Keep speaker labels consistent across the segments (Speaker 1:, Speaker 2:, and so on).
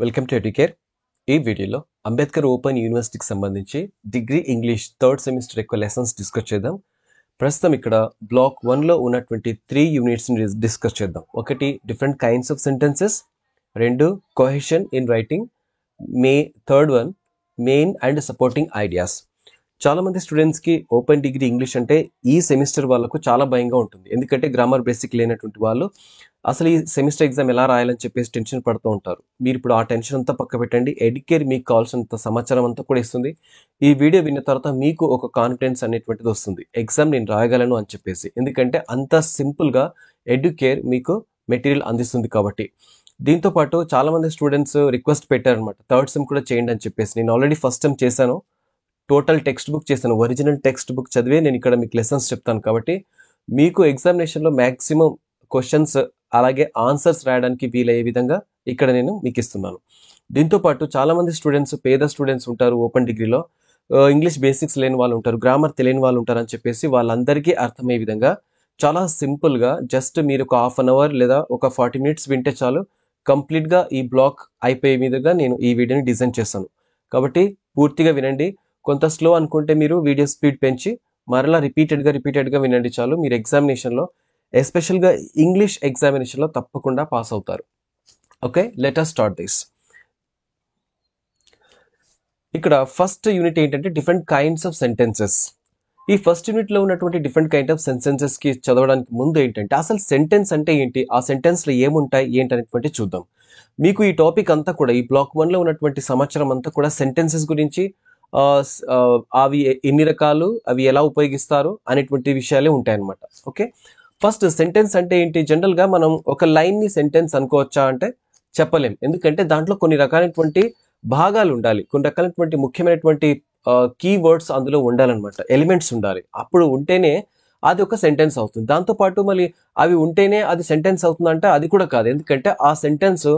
Speaker 1: Welcome to educare. ఈ వీడియోలో Ambedkar open యూనివర్సిటీకి సంబంధించి డిగ్రీ ఇంగ్లీష్ థర్డ్ సెమిస్టర్ యొక్క లెసన్స్ డిస్కస్ చేద్దాం. ప్రస్తుతం ఇక్కడ బ్లాక్ 1లో ఉన్నటువంటి 3 యూనిట్స్ని డిస్కస్ చేద్దాం. ఒకటి డిఫరెంట్ కైండ్స్ ఆఫ్ సెంటెన్సెస్, రెండు cohesion in writing, third one main and supporting ideas. చాలామంది స్టూడెంట్స్కి ఓపెన్ డిగ్రీ ఇంగ్లీష్ అంటే ఈ సెమిస్టర్ వాళ్ళకు చాలా భయంగా ఉంటుంది. ఎందుకంటే గ్రామర్ బేసిక్ లేనటువంటి వాళ్ళు అసలు ఈ సెమిస్టర్ ఎగ్జామ్ ఎలా రాయాలని చెప్పేసి టెన్షన్ పడుతూ ఉంటారు. మీరు ఇప్పుడు ఆ టెన్షన్ అంతా పక్క పెట్టండి. ఎడ్యుకేర్ మీకు కావాల్సినంత సమాచారం అంతా కూడా ఇస్తుంది. ఈ వీడియో విన్న తర్వాత మీకు ఒక కాన్ఫిడెన్స్ అనేటువంటిది వస్తుంది, ఎగ్జామ్ నేను రాయగలను అని చెప్పేసి. ఎందుకంటే అంత సింపుల్గా ఎడ్యుకేర్ మీకు మెటీరియల్ అందిస్తుంది కాబట్టి. దీంతో పాటు చాలామంది స్టూడెంట్స్ రిక్వెస్ట్ పెట్టారనమాట, థర్డ్ సెమ్ కూడా చేయండి అని చెప్పేసి. నేను ఆల్రెడీ ఫస్ట్ సెమ్ చేశాను, టోటల్ టెక్స్ట్ బుక్ చేశాను, ఒరిజినల్ టెక్స్ట్ బుక్ చదివే నేను ఇక్కడ మీకు లెసన్స్ చెప్తాను. కాబట్టి మీకు ఎగ్జామినేషన్లో మ్యాక్సిమం క్వశ్చన్స్ అలాగే ఆన్సర్స్ రాయడానికి వీలయ్యే విధంగా ఇక్కడ నేను మీకు ఇస్తున్నాను. దీంతోపాటు చాలామంది స్టూడెంట్స్, పేద స్టూడెంట్స్ ఉంటారు ఓపెన్ డిగ్రీలో, ఇంగ్లీష్ బేసిక్స్ లేని వాళ్ళు ఉంటారు, గ్రామర్ తెలియని వాళ్ళు ఉంటారు అని చెప్పేసి వాళ్ళందరికీ అర్థమయ్యే విధంగా చాలా సింపుల్గా జస్ట్ మీరు ఒక హాఫ్ అన్ అవర్ లేదా ఒక 40 మినిట్స్ వింటే చాలు, కంప్లీట్గా ఈ బ్లాక్ అయిపోయే విధంగా నేను ఈ వీడియోని డిజైన్ చేస్తాను. కాబట్టి పూర్తిగా వినండి. కొంత స్లో అనుకుంటే మీరు వీడియో స్పీడ్ పెంచి మరలా రిపీటెడ్గా వినండి చాలు. మీరు ఎగ్జామినేషన్లో, ఎస్పెషల్గా ఇంగ్లీష్ ఎగ్జామినేషన్లో తప్పకుండా పాస్ అవుతారు. Okay, let us start this. ఇక్కడ ఫస్ట్ యూనిట్ ఏంటంటే డిఫరెంట్ కైండ్స్ ఆఫ్ సెంటెన్సెస్. ఈ ఫస్ట్ యూనిట్లో ఉన్నటువంటి డిఫరెంట్ కైండ్ ఆఫ్ సెంటెన్సెస్కి చదవడానికి ముందు ఏంటంటే అసలు సెంటెన్స్ అంటే ఏంటి, ఆ సెంటెన్స్లో ఏముంటాయి ఏంటి అనేటువంటి చూద్దాం. మీకు ఈ టాపిక్ అంతా కూడా, ఈ బ్లాక్ 1లో ఉన్నటువంటి సంవత్సరం అంతా కూడా సెంటెన్సెస్ గురించి, అవి ఎన్ని రకాలు, అవి ఎలా ఉపయోగిస్తారు అనేటువంటి విషయాలే ఉంటాయన్నమాట. ఓకే, ఫస్ట్ సెంటెన్స్ అంటే ఏంటి? జనరల్గా మనం ఒక లైన్ని సెంటెన్స్ అనుకోవచ్చా అంటే చెప్పలేం. ఎందుకంటే దాంట్లో కొన్ని రకాలైనటువంటి భాగాలు ఉండాలి, కొన్ని రకాలైనటువంటి ముఖ్యమైనటువంటి కీవర్డ్స్ అందులో ఉండాలన్నమాట, ఎలిమెంట్స్ ఉండాలి. అప్పుడు ఉంటేనే అది ఒక సెంటెన్స్ అవుతుంది. దాంతోపాటు మళ్ళీ అవి ఉంటేనే అది సెంటెన్స్ అవుతుందంటే అది కూడా కాదు. ఎందుకంటే ఆ సెంటెన్స్,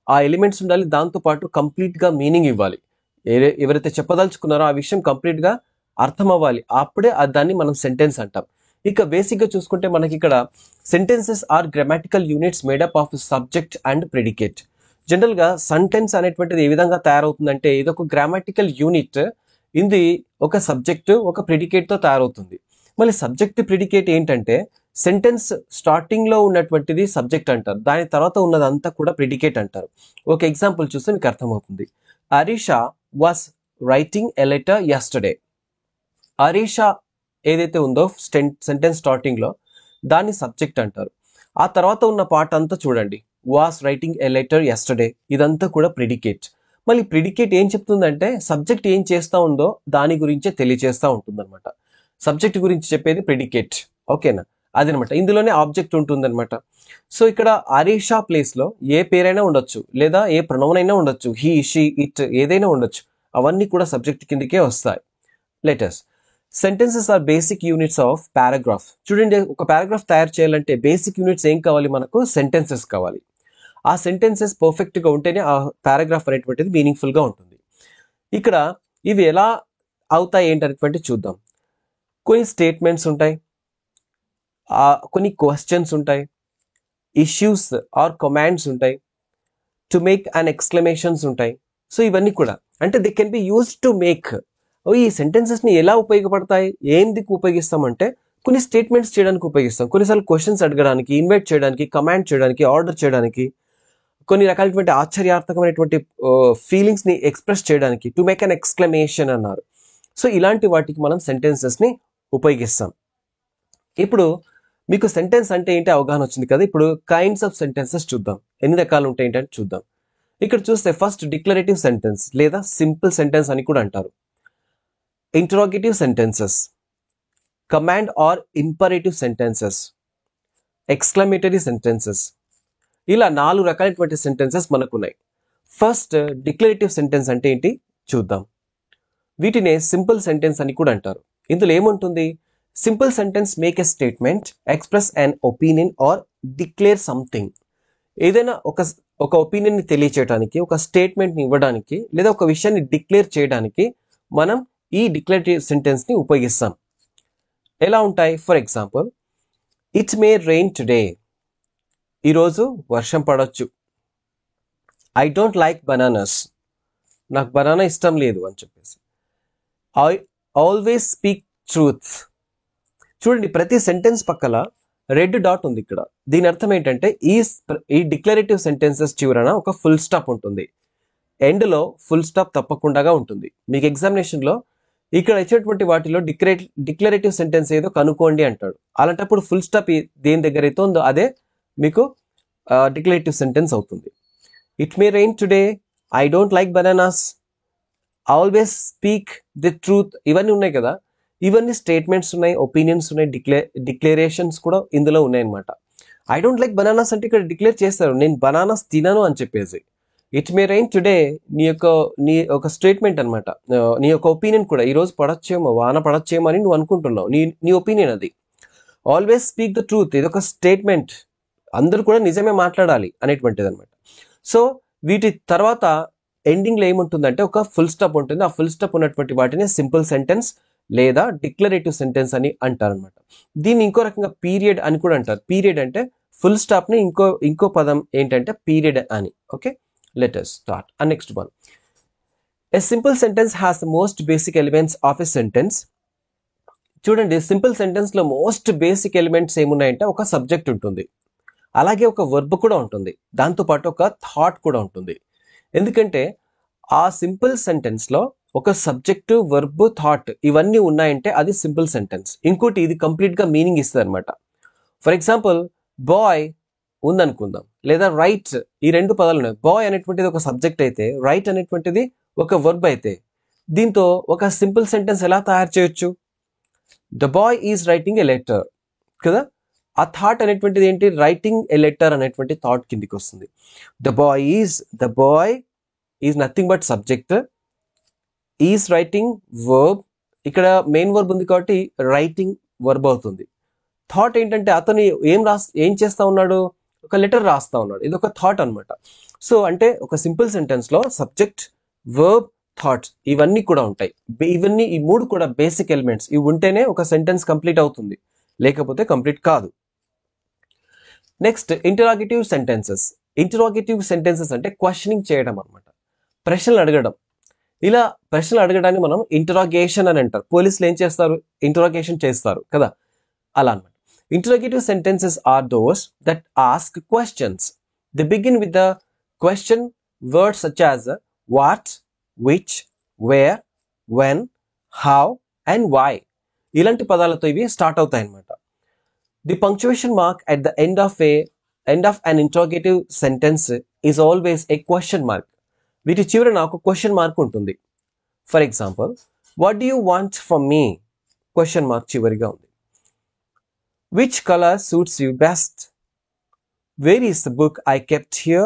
Speaker 1: ఆ ఎలిమెంట్స్ ఉండాలి, దాంతోపాటు కంప్లీట్గా మీనింగ్ ఇవ్వాలి. ఎవరైతే చెప్పదలుచుకున్నారో ఆ విషయం కంప్లీట్గా అర్థం అవ్వాలి, అప్పుడే దాన్ని మనం సెంటెన్స్ అంటాం. ఇక బేసిక్గా చూసుకుంటే మనకి ఇక్కడ sentences are grammatical units made up of subject and predicate. జనరల్గా సెంటెన్స్ అనేటువంటిది ఏ విధంగా తయారవుతుందంటే ఇది ఒక గ్రామాటికల్ యూనిట్, ఇది ఒక సబ్జెక్టు ఒక ప్రెడికేట్తో తయారవుతుంది. మళ్ళీ సబ్జెక్ట్ ప్రెడికేట్ ఏంటంటే సెంటెన్స్ స్టార్టింగ్లో ఉన్నటువంటిది సబ్జెక్ట్ అంటారు, దాని తర్వాత ఉన్నదంతా కూడా ప్రెడికేట్ అంటారు. ఒక ఎగ్జాంపుల్ చూస్తే మీకు అర్థమవుతుంది. Arisha was writing a letter yesterday. Arisha ఏదైతే ఉందో సెంటెన్స్ స్టార్టింగ్లో దాన్ని సబ్జెక్ట్ అంటారు. ఆ తర్వాత ఉన్న పార్ట్ అంతా చూడండి, was writing a letter yesterday, ఇదంతా కూడా ప్రెడికేట్. మళ్ళీ ప్రెడికేట్ ఏం చెప్తుందంటే సబ్జెక్ట్ ఏం చేస్తూ ఉందో దాని గురించే తెలియజేస్తూ ఉంటుందన్నమాట. సబ్జెక్ట్ గురించి చెప్పేది ప్రెడికేట్. ఓకేనా, అదనమాట. ఇందులోనే ఆబ్జెక్ట్ ఉంటుందన్నమాట. సో ఇక్కడ అరీషా ప్లేస్లో ఏ పేరైనా ఉండొచ్చు, లేదా ఏ ప్రొనౌన్ అయినా ఉండొచ్చు, హీ, షీ, ఇట్, ఏదైనా ఉండొచ్చు. అవన్నీ కూడా సబ్జెక్ట్ కిందకే వస్తాయి. Letters. Sentences are basic units of paragraph. చూడండి, ఒక పారాగ్రాఫ్ తయారు చేయాలంటే బేసిక్ యూనిట్స్ ఏం కావాలి మనకు? సెంటెన్సెస్ కావాలి. ఆ సెంటెన్సెస్ పర్ఫెక్ట్గా ఉంటేనే ఆ పారాగ్రాఫ్ అనేటువంటిది మీనింగ్ఫుల్గా ఉంటుంది. ఇక్కడ ఇవి ఎలా అవుతాయి ఏంటనేటువంటి చూద్దాం. కొన్ని స్టేట్మెంట్స్ ఉంటాయి, కొన్ని క్వశ్చన్స్ ఉంటాయి, ఇష్యూస్ ఆర్ కమాండ్స్ ఉంటాయి, టు మేక్ అండ్ ఎక్స్క్లమేషన్స్ ఉంటాయి. సో ఇవన్నీ కూడా అంటే they can be use to make. ఈ సెంటెన్సెస్ని ఎలా ఉపయోగపడతాయి, ఏందుకు ఉపయోగిస్తామంటే కొన్ని స్టేట్మెంట్స్ చేయడానికి ఉపయోగిస్తాం, కొన్నిసార్లు క్వశ్చన్స్ అడగడానికి, ఇన్వైట్ చేయడానికి, కమాండ్ చేయడానికి, ఆర్డర్ చేయడానికి, కొన్ని రకాలైనటువంటి ఆశ్చర్యార్థకమైనటువంటి ఫీలింగ్స్ని ఎక్స్ప్రెస్ చేయడానికి, టు మేక్ అన్ ఎక్స్క్లమేషన్ అన్నారు. సో ఇలాంటి వాటికి మనం సెంటెన్సెస్ని ఉపయోగిస్తాం. ఇప్పుడు మీకు సెంటెన్స్ అంటే ఏంటి అవగాహన వచ్చింది కదా. ఇప్పుడు కైండ్స్ ఆఫ్ సెంటెన్సెస్ చూద్దాం, ఎన్ని రకాలు ఉంటాయి ఏంటంటే చూద్దాం. ఇక్కడ చూస్తే ఫస్ట్ డిక్లరేటివ్ సెంటెన్స్ లేదా సింపుల్ సెంటెన్స్ అని కూడా అంటారు, interrogative sentences, command or imperative sentences, exclamatory sentences. ఇలా 4 రకాలైనటువంటి సెంటెన్సెస్ మనకున్నాయి. ఫస్ట్ డిక్లరేటివ్ సెంటెన్స్ అంటే ఏంటి చూద్దాం. వీటినే సింపుల్ సెంటెన్స్ అని కూడా అంటారు. ఇందులో ఏముంటుంది? Simple sentence make a statement, express an opinion or declare something. ఏదైనా ఒక ఒపీనియన్ని తెలియచేయడానికి, ఒక స్టేట్మెంట్ని ఇవ్వడానికి, లేదా ఒక విషయాన్ని డిక్లేర్ చేయడానికి మనం ఈ డిక్లరేటివ్ సెంటెన్స్ని ఉపయోగిస్తాం. ఎలా ఉంటాయి? For example, it may rain today, ఈరోజు వర్షం పడవచ్చు. ఐ డోంట్ లైక్ బనానాస్, నాకు బనానా ఇష్టం లేదు అని చెప్పేసి. I always speak truth. చూడండి ప్రతి సెంటెన్స్ పక్కల రెడ్ డాట్ ఉంది ఇక్కడ. దీని అర్థం ఏంటంటే ఈ డిక్లరేటివ్ సెంటెన్సెస్ చివరన ఒక ఫుల్ స్టాప్ ఉంటుంది, ఎండ్లో ఫుల్ స్టాప్ తప్పకుండా ఉంటుంది. మీకు ఎగ్జామినేషన్లో ఇక్కడ ఇచ్చేటువంటి వాటిలో డిక్లరేటివ్ సెంటెన్స్ ఏదో కనుక్కోండి అంటాడు. అలాంటప్పుడు ఫుల్ స్టాప్ దేని దగ్గర అయితే ఉందో అదే మీకు డిక్లరేటివ్ సెంటెన్స్ అవుతుంది. It may rain today, I don't like bananas, always speak the truth, ఇవన్నీ ఉన్నాయి కదా. ఇవన్నీ స్టేట్మెంట్స్ ఉన్నాయి, ఒపీనియన్స్ ఉన్నాయి, డిక్లరేషన్స్ కూడా ఇందులో ఉన్నాయన్నమాట. ఐ డోంట్ లైక్ బనానాస్ అంటే ఇక్కడ డిక్లేర్ చేస్తారు నేను బనానాస్ తినను అని చెప్పేసి. ఇట్ మే రైన్ టుడే నీ ఒక స్టేట్మెంట్ అనమాట, నీ యొక్క ఒపీనియన్ కూడా. ఈరోజు పడచ్చేమో, వాన పడచ్చేమో అని నువ్వు అనుకుంటున్నావు, నీ ఒపీనియన్ అది. ఆల్వేస్ స్పీక్ ద ట్రూత్, ఇది ఒక స్టేట్మెంట్, అందరూ కూడా నిజమే మాట్లాడాలి అనేటువంటిది అనమాట. సో వీటి తర్వాత ఎండింగ్లో ఏముంటుందంటే ఒక ఫుల్ స్టాప్ ఉంటుంది. ఆ ఫుల్ స్టాప్ ఉన్నటువంటి వాటిని సింపుల్ సెంటెన్స్ లేదా డిక్లరేటివ్ సెంటెన్స్ అని అంటారనమాట. దీన్ని ఇంకో రకంగా పీరియడ్ అని కూడా అంటారు. పీరియడ్ అంటే ఫుల్ స్టాప్ని ఇంకో పదం ఏంటంటే పీరియడ్ అని. Okay, let us start. Next one. A simple sentence has the most basic elements of a sentence. చూడండి సింపుల్ సెంటెన్స్ లో మోస్ట్ బేసిక్ ఎలిమెంట్స్ ఏమున్నాయంటే ఒక సబ్జెక్ట్ ఉంటుంది, అలాగే ఒక వర్బ్ కూడా ఉంటుంది, దాంతోపాటు ఒక థాట్ కూడా ఉంటుంది. ఎందుకంటే ఆ సింపుల్ సెంటెన్స్ లో ఒక సబ్జెక్టు, వర్బ్, థాట్ ఇవన్నీ ఉన్నాయంటే అది సింపుల్ సెంటెన్స్. ఇంకోటి ఇది కంప్లీట్ గా మీనింగ్ ఇస్తుంది అనమాట. ఫర్ ఎగ్జాంపుల్ బాయ్ ఉందనుకుందాం, లేదా రైట్, ఈ రెండు పదాలు ఉన్నాయి. బాయ్ అనేటువంటిది ఒక సబ్జెక్ట్ అయితే రైట్ అనేటువంటిది ఒక వర్బ్ అయితే దీంతో ఒక సింపుల్ సెంటెన్స్ ఎలా తయారు చేయొచ్చు? The boy is writing a letter కదా. ఆ థాట్ అనేటువంటిది ఏంటి? రైటింగ్ ఎ లెటర్ అనేటువంటి థాట్ కిందికి వస్తుంది. The boy is nothing but subject, is writing verb, ఇక్కడ మెయిన్ వర్బ్ ఉంది కాబట్టి రైటింగ్ వర్బ్ అవుతుంది. థాట్ ఏంటంటే అతను ఏం చేస్తా ఉన్నాడు? ఒక లెటర్ రాస్తా ఉన్నాడు, ఇది ఒక థాట్ అనమాట. సో అంటే ఒక సింపుల్ సెంటెన్స్ లో సబ్జెక్ట్, వర్బ్, థాట్స్ ఇవన్నీ కూడా ఉంటాయి. ఇవన్నీ ఈ మూడు కూడా బేసిక్ ఎలిమెంట్స్. ఇవి ఉంటేనే ఒక సెంటెన్స్ కంప్లీట్ అవుతుంది, లేకపోతే కంప్లీట్ కాదు. Next interrogative sentences. Interrogative sentences అంటే క్వశ్చనింగ్ చేయడం అనమాట, ప్రశ్నలు అడగడం. ఇలా ప్రశ్నలు అడగడాన్ని మనం ఇంటరాగేషన్ అని అంటారు. పోలీసులు ఏం చేస్తారు? ఇంటరాగేషన్ చేస్తారు కదా, అలా అనమాట. Interrogative sentences are those that ask questions. They begin with the question words such as what, which, where, when, how and why. ఇలాంటి పదాలతో ఇవి స్టార్ట్ అవుతాయి అన్నమాట. The punctuation mark at the end of an interrogative sentence is always a question mark. వీటి చివరన ఒక question mark ఉంటుంది. For example, what do you want from me? Question mark చివరిగా ఉంది. Which color suits you best? Where is the book I kept here?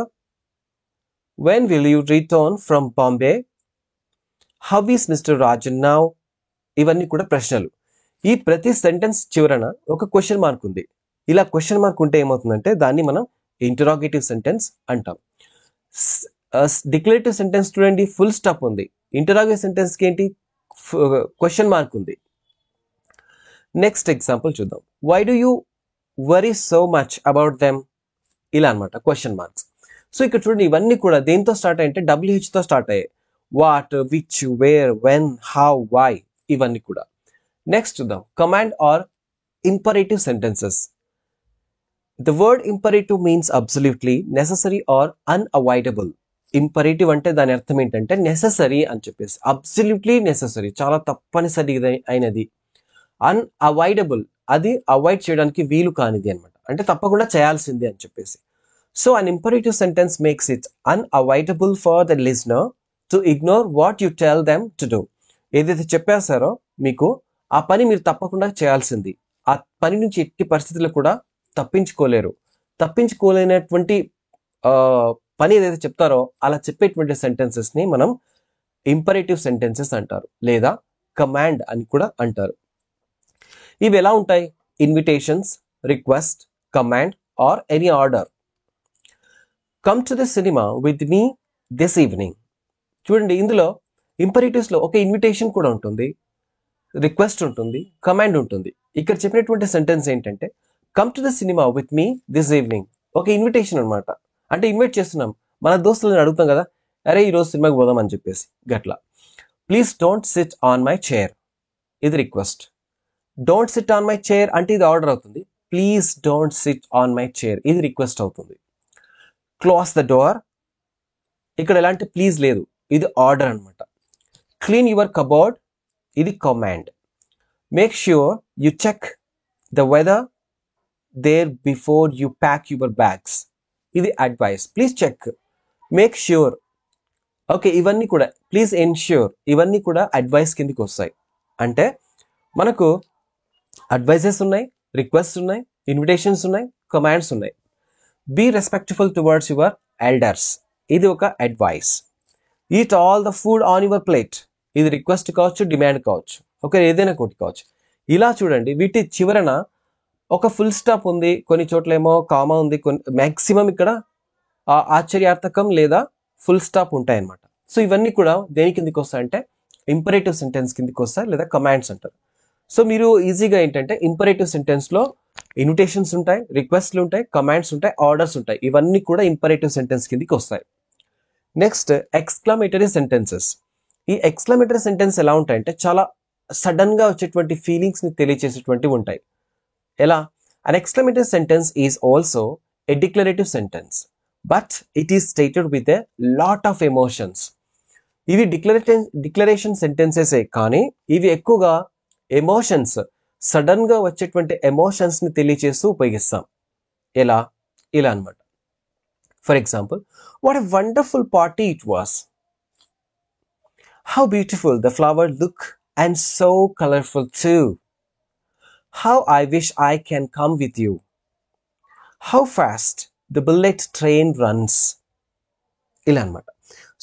Speaker 1: When will you return from Bombay? How is Mr. Rajan now? ఇవన్నీ కూడా ప్రశ్నలు. ఈ ప్రతి sentence చివరన ఒక question mark ఉంది. ఇలా క్వశ్చన్ మార్క్ ఉంటే ఏమవుతుందంటే దాన్ని మనం ఇంటరాగేటివ్ సెంటెన్స్ అంటాం. డిక్లరేటివ్ సెంటెన్స్ చూడండి, ఫుల్ స్టాప్ ఉంది. ఇంటరాగేటివ్ సెంటెన్స్కి ఏంటి? క్వశ్చన్ మార్క్ ఉంది. నెక్స్ట్ ఎగ్జాంపుల్ చూద్దాం. Why do you worry so much about them? ఇలా అనమాట క్వశ్చన్ మార్క్స్. సో ఇక్కడ చూడండి ఇవన్నీ కూడా దేంతో స్టార్ట్ అయ్యంటే WHతో స్టార్ట్ అయ్యాయి. What, which, where, when, how, why ఇవన్నీ కూడా. నెక్స్ట్ చూద్దాం command or imperative sentences. The word imperative means absolutely, necessary or unavoidable. Imperative అంటే దాని అర్థం ఏంటంటే నెససరీ అని చెప్పేసి, అబ్సల్యూట్లీ నెససరీ చాలా తప్పనిసరి అయినది. అన్అవాయిడబుల్ అది అవాయిడ్ చేయడానికి వీలు కానిది అనమాట, అంటే తప్పకుండా చేయాల్సింది అని చెప్పేసి. So an imperative sentence makes it unavoidable for the listener to ignore what you tell them to do. ఏదైతే చెప్పేశారో మీకు ఆ పని మీరు తప్పకుండా చేయాల్సింది. ఆ పని నుంచి ఎట్టి పరిస్థితుల్లో కూడా తప్పించుకోలేనటువంటి పని ఏదైతే చెప్తారో అలా చెప్పేటువంటి సెంటెన్సెస్ ని మనం ఇంపరేటివ్ సెంటెన్సెస్ అంటారు, లేదా కమాండ్ అని కూడా అంటారు. ఇవి ఎలా ఉంటాయి? Invitations, request, command or any order. Come to the cinema with me this evening. చూడండి ఇందులో ఇంపరేటివ్స్ లో ఒక ఇన్విటేషన్ కూడా ఉంటుంది, రిక్వెస్ట్ ఉంటుంది, కమాండ్ ఉంటుంది. ఇక్కడ చెప్పినటువంటి సెంటెన్స్ ఏంటంటే come to the cinema with me this evening. ఒక ఇన్విటేషన్ అనమాట, అంటే ఇన్వైట్ చేస్తున్నాం, మన దోస్తులను అడుగుతాం కదా, అరే ఈరోజు సినిమాకి పోదాం అని చెప్పేసి గట్లా. Please don't sit on my chair, ఇది request. Don't sit on my chair అంటే ఇది ఆర్డర్ అవుతుంది. Please don't sit on my chair ఇది రిక్వెస్ట్ అవుతుంది. క్లోజ్ ద డోర్, ఇక్కడ ఎలాంటి ప్లీజ్ లేదు, ఇది ఆర్డర్ అనమాట. క్లీన్ యువర్ కబోర్డ్, ఇది command. Make sure you check the weather there before you pack your bags, ఇది advice. Please check, make sure, okay, ఇవన్నీ కూడా ప్లీజ్ ఎన్ష్యూర్, ఇవన్నీ కూడా అడ్వైస్ కిందకి వస్తాయి. అంటే మనకు అడ్వైజెస్ ఉన్నాయి, రిక్వెస్ట్ ఉన్నాయి, ఇన్విటేషన్స్ ఉన్నాయి, కమాండ్స్ ఉన్నాయి. Be respectful towards your elders, ఇది ఒక advice. Eat all the food on your plate, ఇది రిక్వెస్ట్ కావచ్చు, డిమాండ్ కావచ్చు, ఓకే, ఏదైనా ఒకటి కావచ్చు. ఇలా చూడండి, వీటి చివరన ఒక ఫుల్ స్టాప్ ఉంది, కొన్ని చోట్లేమో కామా ఉంది, మ్యాక్సిమం ఇక్కడ ఆశ్చర్యార్థకం లేదా ఫుల్ స్టాప్ ఉంటాయి అన్నమాట. సో ఇవన్నీ కూడా దేని కిందకి వస్తాయంటే ఇంపరేటివ్ సెంటెన్స్ కిందకి వస్తాయి లేదా కమాండ్స్ అంటారు. సో మీరు ఈజీగా ఏంటంటే ఇంపరేటివ్ సెంటెన్స్లో ఇన్విటేషన్స్ ఉంటాయి, రిక్వెస్ట్లు ఉంటాయి, కమాండ్స్ ఉంటాయి, ఆర్డర్స్ ఉంటాయి, ఇవన్నీ కూడా ఇంపరేటివ్ సెంటెన్స్ కిందకి వస్తాయి. Next exclamatory sentences. ఈ ఎక్స్క్లమేటరీ సెంటెన్స్ ఎలా ఉంటాయంటే చాలా సడన్గా వచ్చేటువంటి ఫీలింగ్స్ని తెలియచేసేటువంటివి ఉంటాయి. ఎలా? An exclamatory sentence is also a declarative sentence but it is stated with a lot of emotions. ఇవి డిక్లరేషన్ సెంటెన్సెసే, కానీ ఇవి ఎక్కువగా ఎమోషన్స్, సడన్గా వచ్చేటువంటి ఎమోషన్స్ని తెలియచేస్తూ ఉపయోగిస్తాం. ఎలా? ఇలా అనమాట. For example, what a wonderful party it was, how beautiful the flower look and so colourful two, how I wish I can come with you, how fast the bullet train runs, ఇలా అనమాట.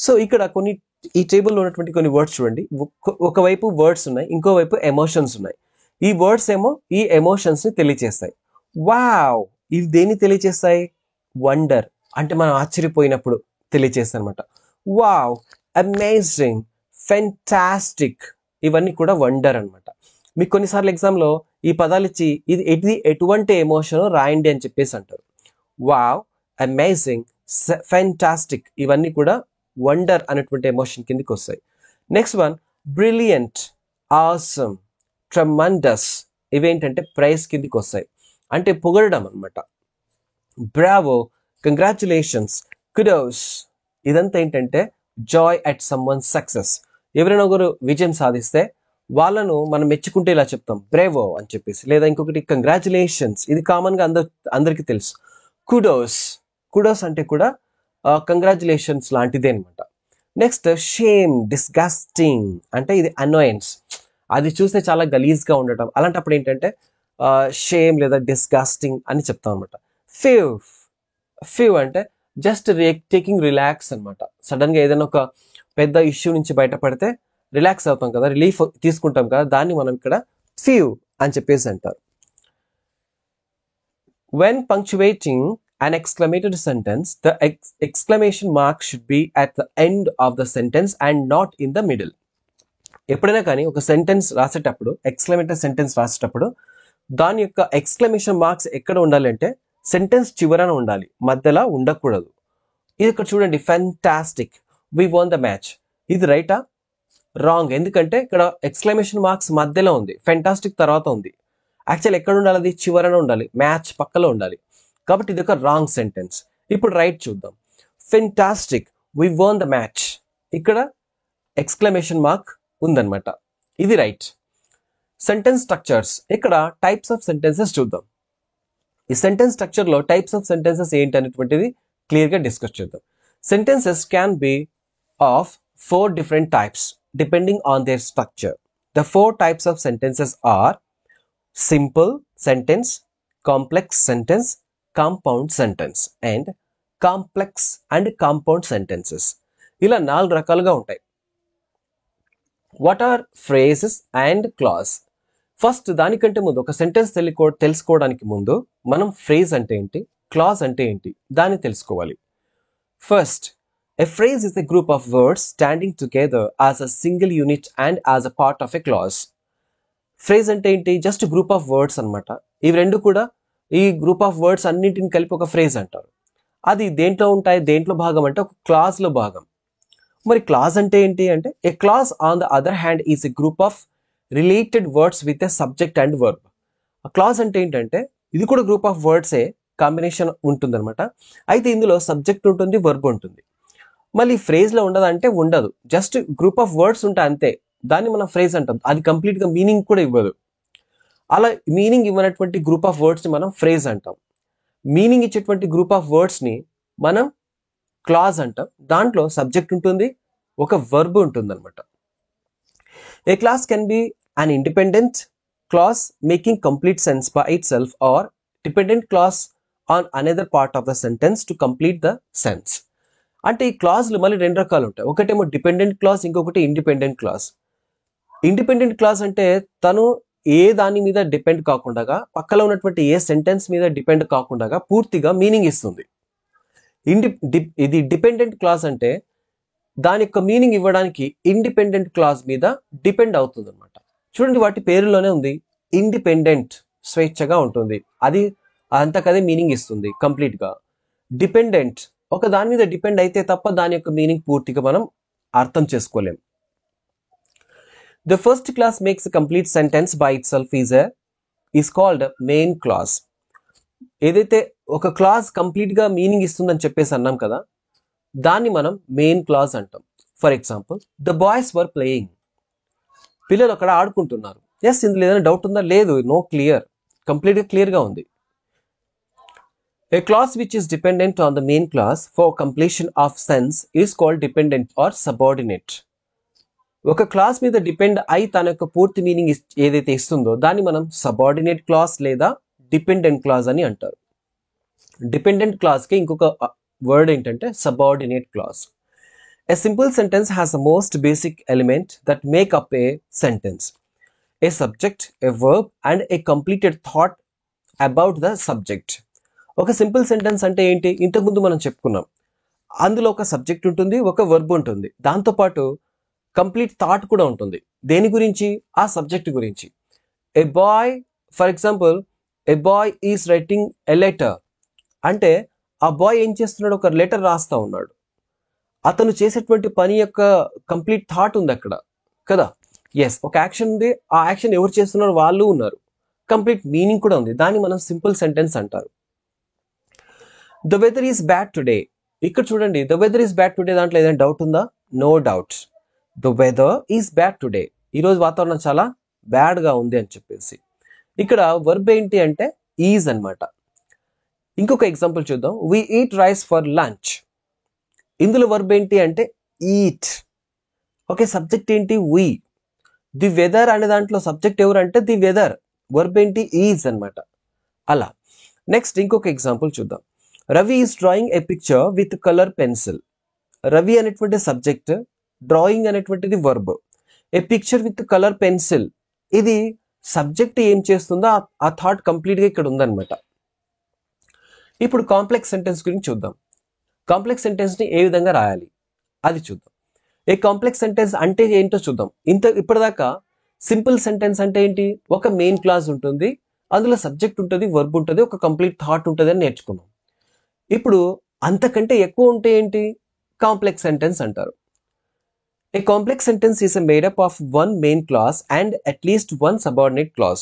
Speaker 1: So ఇక్కడ కొన్ని ఈ టేబుల్లో ఉన్నటువంటి కొన్ని words చూడండి. ఒకవైపు వర్డ్స్ ఉన్నాయి, ఇంకోవైపు ఎమోషన్స్ ఉన్నాయి. ఈ వర్డ్స్ ఏమో ఈ ఎమోషన్స్ని తెలియచేస్తాయి. వావ్, ఇవి దేన్ని తెలియచేస్తాయి? వండర్, అంటే మనం ఆశ్చర్యపోయినప్పుడు తెలియచేస్తాయి అనమాట. వావ్, అమేజింగ్, ఫెంటాస్టిక్, ఇవన్నీ కూడా వండర్ అనమాట. మీకు కొన్నిసార్లు ఎగ్జామ్లో ఈ పదాలు ఇచ్చి ఇది ఎటువంటి ఎమోషన్ రాయండి అని చెప్పేసి అంటారు. వావ్, అమేజింగ్, ఫెంటాస్టిక్, ఇవన్నీ కూడా వండర్ అనేటువంటి ఎమోషన్ కిందకి వస్తాయి. Next one, brilliant, awesome, tremendous, ఇవేంటంటే ప్రైజ్ కిందకి వస్తాయి, అంటే పొగడడం అనమాట. బ్రావో, కంగ్రాచులేషన్స్, కుడోస్, ఇదంతా ఏంటంటే జాయ్ అట్ సమ్వన్ సక్సెస్. ఎవరైనా ఒకరు విజయం సాధిస్తే వాళ్ళను మనం మెచ్చుకుంటే ఇలా చెప్తాం, బ్రేవో అని చెప్పేసి. లేదా ఇంకొకటి కంగ్రాచులేషన్స్, ఇది కామన్గా అందరికీ తెలుసు. కుడోస్, కుడోస్ అంటే కూడా కంగ్రాచులేషన్స్ లాంటిదే అనమాట. నెక్స్ట్ షేమ్, డిస్గస్టింగ్, అంటే ఇది అనాయన్స్, అది చూస్తే చాలా గలీజ్గా ఉండటం, అలాంటప్పుడు ఏంటంటే షేమ్ లేదా డిస్గస్టింగ్ అని చెప్తాం అనమాట. ఫివ్ అంటే జస్ట్ టేకింగ్ రిలాక్స్ అనమాట. సడన్గా ఏదైనా ఒక పెద్ద ఇష్యూ నుంచి బయటపడితే రిలాక్స్ అవుతాం కదా, రిలీఫ్ తీసుకుంటాం కదా, దాన్ని మనం ఇక్కడ ఫివ్ అని చెప్పేసి అంటారు. When punctuating an exclamatory sentence, the exclamation mark should be at the end of the sentence and not in the middle. ఎప్పుడైనా కానీ ఒక సెంటెన్స్ రాసేటప్పుడు, ఎక్స్క్లమేటరీ సెంటెన్స్ రాసేటప్పుడు దాని యొక్క ఎక్స్క్లమేషన్ మార్క్స్ ఎక్కడ ఉండాలి అంటే సెంటెన్స్ చివరన ఉండాలి, మధ్యలో ఉండకూడదు. ఇది ఇక్కడ చూడండి, fantastic, V one the match, ఇది రైటా? రాంగ్. ఎందుకంటే ఇక్కడ ఎక్స్క్లమేషన్ మార్క్స్ మధ్యలో ఉంది, ఫెంటాస్టిక్ తర్వాత ఉంది. యాక్చువల్ ఎక్కడ ఉండాలి? అది చివరన ఉండాలి, మ్యాచ్ పక్కలో ఉండాలి. కాబట్టి ఇది ఒక రాంగ్ సెంటెన్స్. ఇప్పుడు రైట్ చూద్దాం. Fantastic, V one the match, ఇక్కడ ఎక్స్క్లమేషన్ మార్క్ ఉందన్నమాట, ఇది రైట్. సెంటెన్స్ స్ట్రక్చర్స్, ఇక్కడ టైప్స్ ఆఫ్ సెంటెన్సెస్ చూద్దాం. ఈ సెంటెన్స్ స్ట్రక్చర్లో టైప్స్ ఆఫ్ సెంటెన్సెస్ ఏంటి అనేటువంటిది క్లియర్గా డిస్కస్ చేద్దాం. Sentences can be of 4 different types depending on their structure. The 4 types of sentences are simple sentence, complex sentence, compound sentence and complex and compound sentences. ఇలా 4 రకాలుగా ఉంటాయి. What are phrases and clause? First దానికంటే ముందు ఒక sentence తెలుసుకోవడానికి ముందు మనం phrase అంటే ఏంటి, క్లాజ్ అంటే ఏంటి దాన్ని తెలుసుకోవాలి. First, a phrase is a group of words standing together as a single unit and as a part of a clause. Phrase అంటే ఏంటి? జస్ట్ గ్రూప్ ఆఫ్ వర్డ్స్ అనమాట. ఇవి రెండు కూడా ఈ గ్రూప్ ఆఫ్ వర్డ్స్ అన్నింటిని కలిపి ఒక ఫ్రేజ్ అంటారు. అది దేంట్లో ఉంటాయి, దేంట్లో భాగం అంటే ఒక క్లాజ్లో భాగం. మరి క్లాజ్ అంటే ఏంటి అంటే a clause on the other hand is a group of related words with a subject and verb. ఆ క్లాజ్ అంటే ఏంటంటే ఇది కూడా గ్రూప్ ఆఫ్ వర్డ్సే, కాంబినేషన్ ఉంటుంది అనమాట. అయితే ఇందులో సబ్జెక్ట్ ఉంటుంది, వర్బ్ ఉంటుంది. మళ్ళీ ఫ్రేజ్లో ఉండదంటే ఉండదు, జస్ట్ గ్రూప్ ఆఫ్ వర్డ్స్ ఉంటాయి అంతే. దాన్ని మనం ఫ్రేజ్ అంటాం. అది కంప్లీట్గా మీనింగ్ కూడా ఇవ్వదు. అలా మీనింగ్ ఇవ్వనటువంటి గ్రూప్ ఆఫ్ వర్డ్స్ని మనం ఫ్రేజ్ అంటాం. మీనింగ్ ఇచ్చేటువంటి గ్రూప్ ఆఫ్ వర్డ్స్ని మనం క్లాజ్ అంటాం. దాంట్లో సబ్జెక్ట్ ఉంటుంది, ఒక వర్బ్ ఉంటుంది అనమాట. A clause can be an independent clause making complete sense by itself or dependent clause on another part of the sentence to complete the sense. అంటే ఈ క్లాజ్లు మళ్ళీ రెండు రకాలు ఉంటాయి. ఒకటేమో డిపెండెంట్ క్లాజ్, ఇంకొకటి ఇండిపెండెంట్ క్లాజ్. ఇండిపెండెంట్ క్లాజ్ అంటే తను ఏ దాని మీద డిపెండ్ కాకుండా, పక్కలో ఉన్నటువంటి ఏ సెంటెన్స్ మీద డిపెండ్ కాకుండా పూర్తిగా మీనింగ్ ఇస్తుంది. ఇది డిపెండెంట్ క్లాజ్ అంటే దాని యొక్క మీనింగ్ ఇవ్వడానికి ఇండిపెండెంట్ క్లాజ్ మీద డిపెండ్ అవుతుంది అనమాట. చూడండి, వాటి పేరులోనే ఉంది, ఇండిపెండెంట్, స్వేచ్ఛగా ఉంటుంది, అది అంతకదే మీనింగ్ ఇస్తుంది కంప్లీట్గా. డిపెండెంట్ ఒక దాని మీద డిపెండ్ అయితే తప్ప దాని యొక్క మీనింగ్ పూర్తిగా మనం అర్థం చేసుకోలేం. The first clause makes a complete sentence by itself is called main clause. ఏదైతే ఒక క్లాజ్ కంప్లీట్గా మీనింగ్ ఇస్తుందని చెప్పేసి అన్నాం కదా, దాన్ని మనం మెయిన్ క్లాజ్ అంటాం. For example, the boys were playing. పిల్లలు అక్కడ ఆడుకుంటున్నారు. ఎస్, ఇందులో ఏదైనా డౌట్ ఉందా? లేదు, నో, క్లియర్, కంప్లీట్గా క్లియర్గా ఉంది. A clause which is dependent on the main clause for completion of sense is called dependent or subordinate. ఒక క్లాస్ మీద డిపెండ్ అయి తన యొక్క పూర్తి మీనింగ్ ఏదైతే ఇస్తుందో దాన్ని మనం సబార్డినేట్ క్లాస్ లేదా డిపెండెంట్ క్లాజ్ అని అంటారు. డిపెండెంట్ క్లాజ్కి ఇంకొక వర్డ్ ఏంటంటే subordinate clause. A simple sentence has the most basic element that make up a sentence. A subject, a verb and a completed thought about the subject. ఒక simple sentence అంటే ఏంటి? ఇంతకుముందు మనం చెప్పుకున్నాం. అందులో ఒక సబ్జెక్ట్ ఉంటుంది, ఒక వర్బ్ ఉంటుంది, దాంతోపాటు కంప్లీట్ థాట్ కూడా ఉంటుంది. దేని గురించి? ఆ సబ్జెక్ట్ గురించి. A boy, for example, a boy is writing a letter అంటే ఆ బాయ్ ఏం చేస్తున్నాడు? ఒక లెటర్ రాస్తా ఉన్నాడు. అతను చేసేటువంటి పని యొక్క కంప్లీట్ థాట్ ఉంది అక్కడ కదా. ఎస్, ఒక యాక్షన్ ఉంది, ఆ యాక్షన్ ఎవరు చేస్తున్నారు? వాళ్ళు ఉన్నారు. కంప్లీట్ మీనింగ్ కూడా ఉంది. దాన్ని మనం సింపుల్ సెంటెన్స్ అంటారు. The weather is bad today. ఇక్కడ చూడండి, the weather is bad today దాంట్లో ఏదైనా డౌట్ ఉందా? No doubt. The weather is bad today, ఈరోజు వాతావరణం చాలా బ్యాడ్గా ఉంది అని చెప్పేసి. ఇక్కడ వర్బ్ ఏంటి అంటే ఈజ్ అన్నమాట. ఇంకొక ఎగ్జాంపుల్ చూద్దాం. We eat rice for lunch. ఇందులో వర్బ్ ఏంటి అంటే ఈట్. ఓకే, సబ్జెక్ట్ ఏంటి? వీ. ది వెదర్ అనే దాంట్లో సబ్జెక్ట్ ఎవరు అంటే ది వెదర్, వర్బ్ ఏంటి? ఈజ్ అన్నమాట. అలా నెక్స్ట్ ఇంకొక ఎగ్జాంపుల్ చూద్దాం. Ravi is drawing A picture with colour pencil. Ravi అనేటువంటి సబ్జెక్ట్, డ్రాయింగ్ అనేటువంటిది verb. A picture with colour pencil, ఇది సబ్జెక్ట్ ఏం చేస్తుందో ఆ థాట్ కంప్లీట్గా ఇక్కడ ఉందన్నమాట. ఇప్పుడు కాంప్లెక్స్ సెంటెన్స్ గురించి చూద్దాం. కాంప్లెక్స్ సెంటెన్స్ని ఏ విధంగా రాయాలి అది చూద్దాం. ఏ కాంప్లెక్స్ సెంటెన్స్ అంటే ఏంటో చూద్దాం. ఇప్పటిదాకా సింపుల్ సెంటెన్స్ అంటే ఏంటి? ఒక మెయిన్ క్లాజ్ ఉంటుంది, అందులో సబ్జెక్ట్ ఉంటుంది, వర్బ్ ఉంటుంది, ఒక కంప్లీట్ థాట్ ఉంటుంది అని నేర్చుకున్నాం. ఇప్పుడు అంతకంటే ఎక్కువ ఉంటే ఏంటి? కాంప్లెక్స్ సెంటెన్స్ అంటారు. A complex sentence is made up of one main clause and at least one subordinate clause.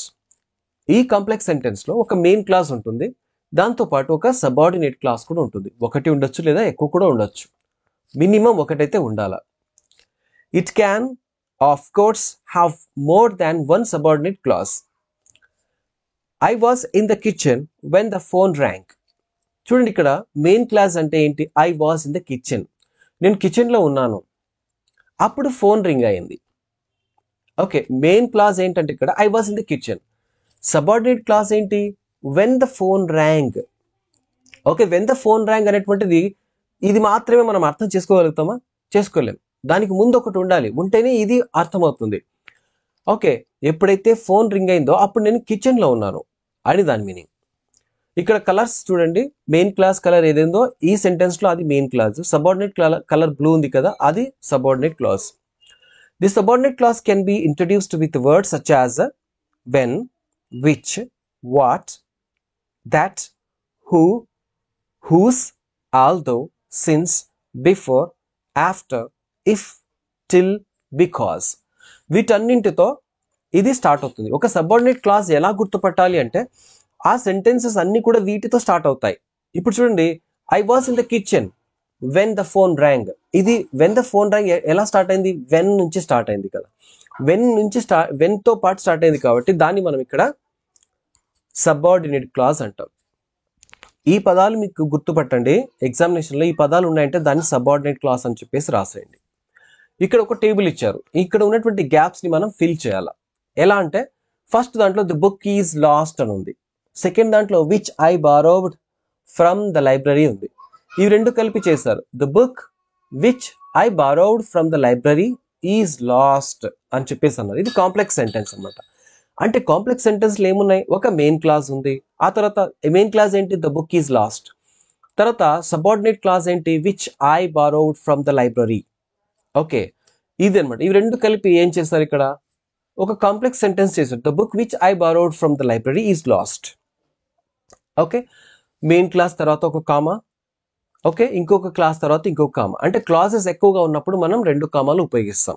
Speaker 1: ఈ కాంప్లెక్స్ సెంటెన్స్ లో ఒక మెయిన్ క్లాస్ ఉంటుంది, దాంతో పాటు ఒక సబార్డినేట్ క్లాస్ కూడా ఉంటుంది. ఒకటి ఉండొచ్చు లేదా ఎక్కువ కూడా ఉండొచ్చు, మినిమం ఒకటైతే ఉండాల. It can of course have more than one subordinate clause. I was in the kitchen when the phone rang. చూడండి, ఇక్కడ మెయిన్ క్లాస్ అంటే ఏంటి? I was in the kitchen, నేను కిచెన్లో ఉన్నాను, అప్పుడు ఫోన్ రింగ్ అయింది. ఓకే, మెయిన్ క్లాజ్ ఏంటంటే ఇక్కడ I was in the kitchen. Subordinate clause ఏంటి? When the phone rang. Okay, when the phone rang అనేటువంటిది ఇది మాత్రమే మనం అర్థం చేసుకోగలుగుతామా? చేసుకోలేం. దానికి ముందు ఒకటి ఉండాలి, ఉంటేనే ఇది అర్థమవుతుంది. ఓకే, ఎప్పుడైతే ఫోన్ రింగ్ అయిందో అప్పుడు నేను కిచెన్లో ఉన్నాను అని దాని మీనింగ్. ఇక్కడ కలర్స్ చూడండి, మెయిన్ క్లాస్ కలర్ ఏదేందో ఈ సెంటెన్స్ లో అది main clause. Subordinate colour blue ఉంది కదా, అది subordinate clause. The subordinate clause can be introduced with words such as when, which, what, that, who, whose, although, since, before, after, if, till, because. వీటన్నింటితో ఇది start అవుతుంది. ఒక subordinate clause ఎలా గుర్తుపట్టాలి అంటే ఆ సెంటెన్సెస్ అన్ని కూడా వీటితో స్టార్ట్ అవుతాయి. ఇప్పుడు చూడండి, I was in the kitchen when the phone rang. ఇది వెన్ ద ఫోన్ ర్యాంగ్ ఎలా స్టార్ట్ అయింది? వెన్ నుంచి స్టార్ట్ అయింది కదా. వెన్ తో పాటు స్టార్ట్ అయింది కాబట్టి దాన్ని మనం ఇక్కడ సబార్డినేట్ క్లాజ్ అంటాం. ఈ పదాలు మీకు గుర్తుపట్టండి. ఎగ్జామినేషన్లో ఈ పదాలు ఉన్నాయంటే దాన్ని సబార్డినేట్ క్లాజ్ అని చెప్పేసి రాసేయండి. ఇక్కడ ఒక టేబుల్ ఇచ్చారు. ఇక్కడ ఉన్నటువంటి గ్యాప్స్ ని మనం ఫిల్ చేయాలి. ఎలా అంటే ఫస్ట్ దాంట్లో ది బుక్ ఈజ్ లాస్ట్ అని ఉంది. సెకండ్ దాంట్లో which I borrowed from the library ఉంది. ఇవి రెండు కలిపి చేశారు. The book which I borrowed from the library is lost అని చెప్పేసి అన్నారు. ఇది కాంప్లెక్స్ సెంటెన్స్ అనమాట. అంటే కాంప్లెక్స్ సెంటెన్స్లో ఏమున్నాయి? ఒక మెయిన్ క్లాజ్ ఉంది. ఆ తర్వాత మెయిన్ క్లాజ్ ఏంటి? The book is lost. తర్వాత సబార్డినేట్ క్లాజ్ ఏంటి? Which I borrowed from the library. Okay, ఇది అనమాట. ఇవి రెండు కలిపి ఏం చేస్తారు? ఇక్కడ ఒక కాంప్లెక్స్ సెంటెన్స్ చేశారు. The book which I borrowed from the library is lost. Okay, main clause తర్వాత ఒక కామా, ఓకే, ఇంకొక క్లాస్ తర్వాత ఇంకొక కామా. అంటే క్లాజెస్ ఎక్కువగా ఉన్నప్పుడు మనం రెండు కామాలు ఉపయోగిస్తాం.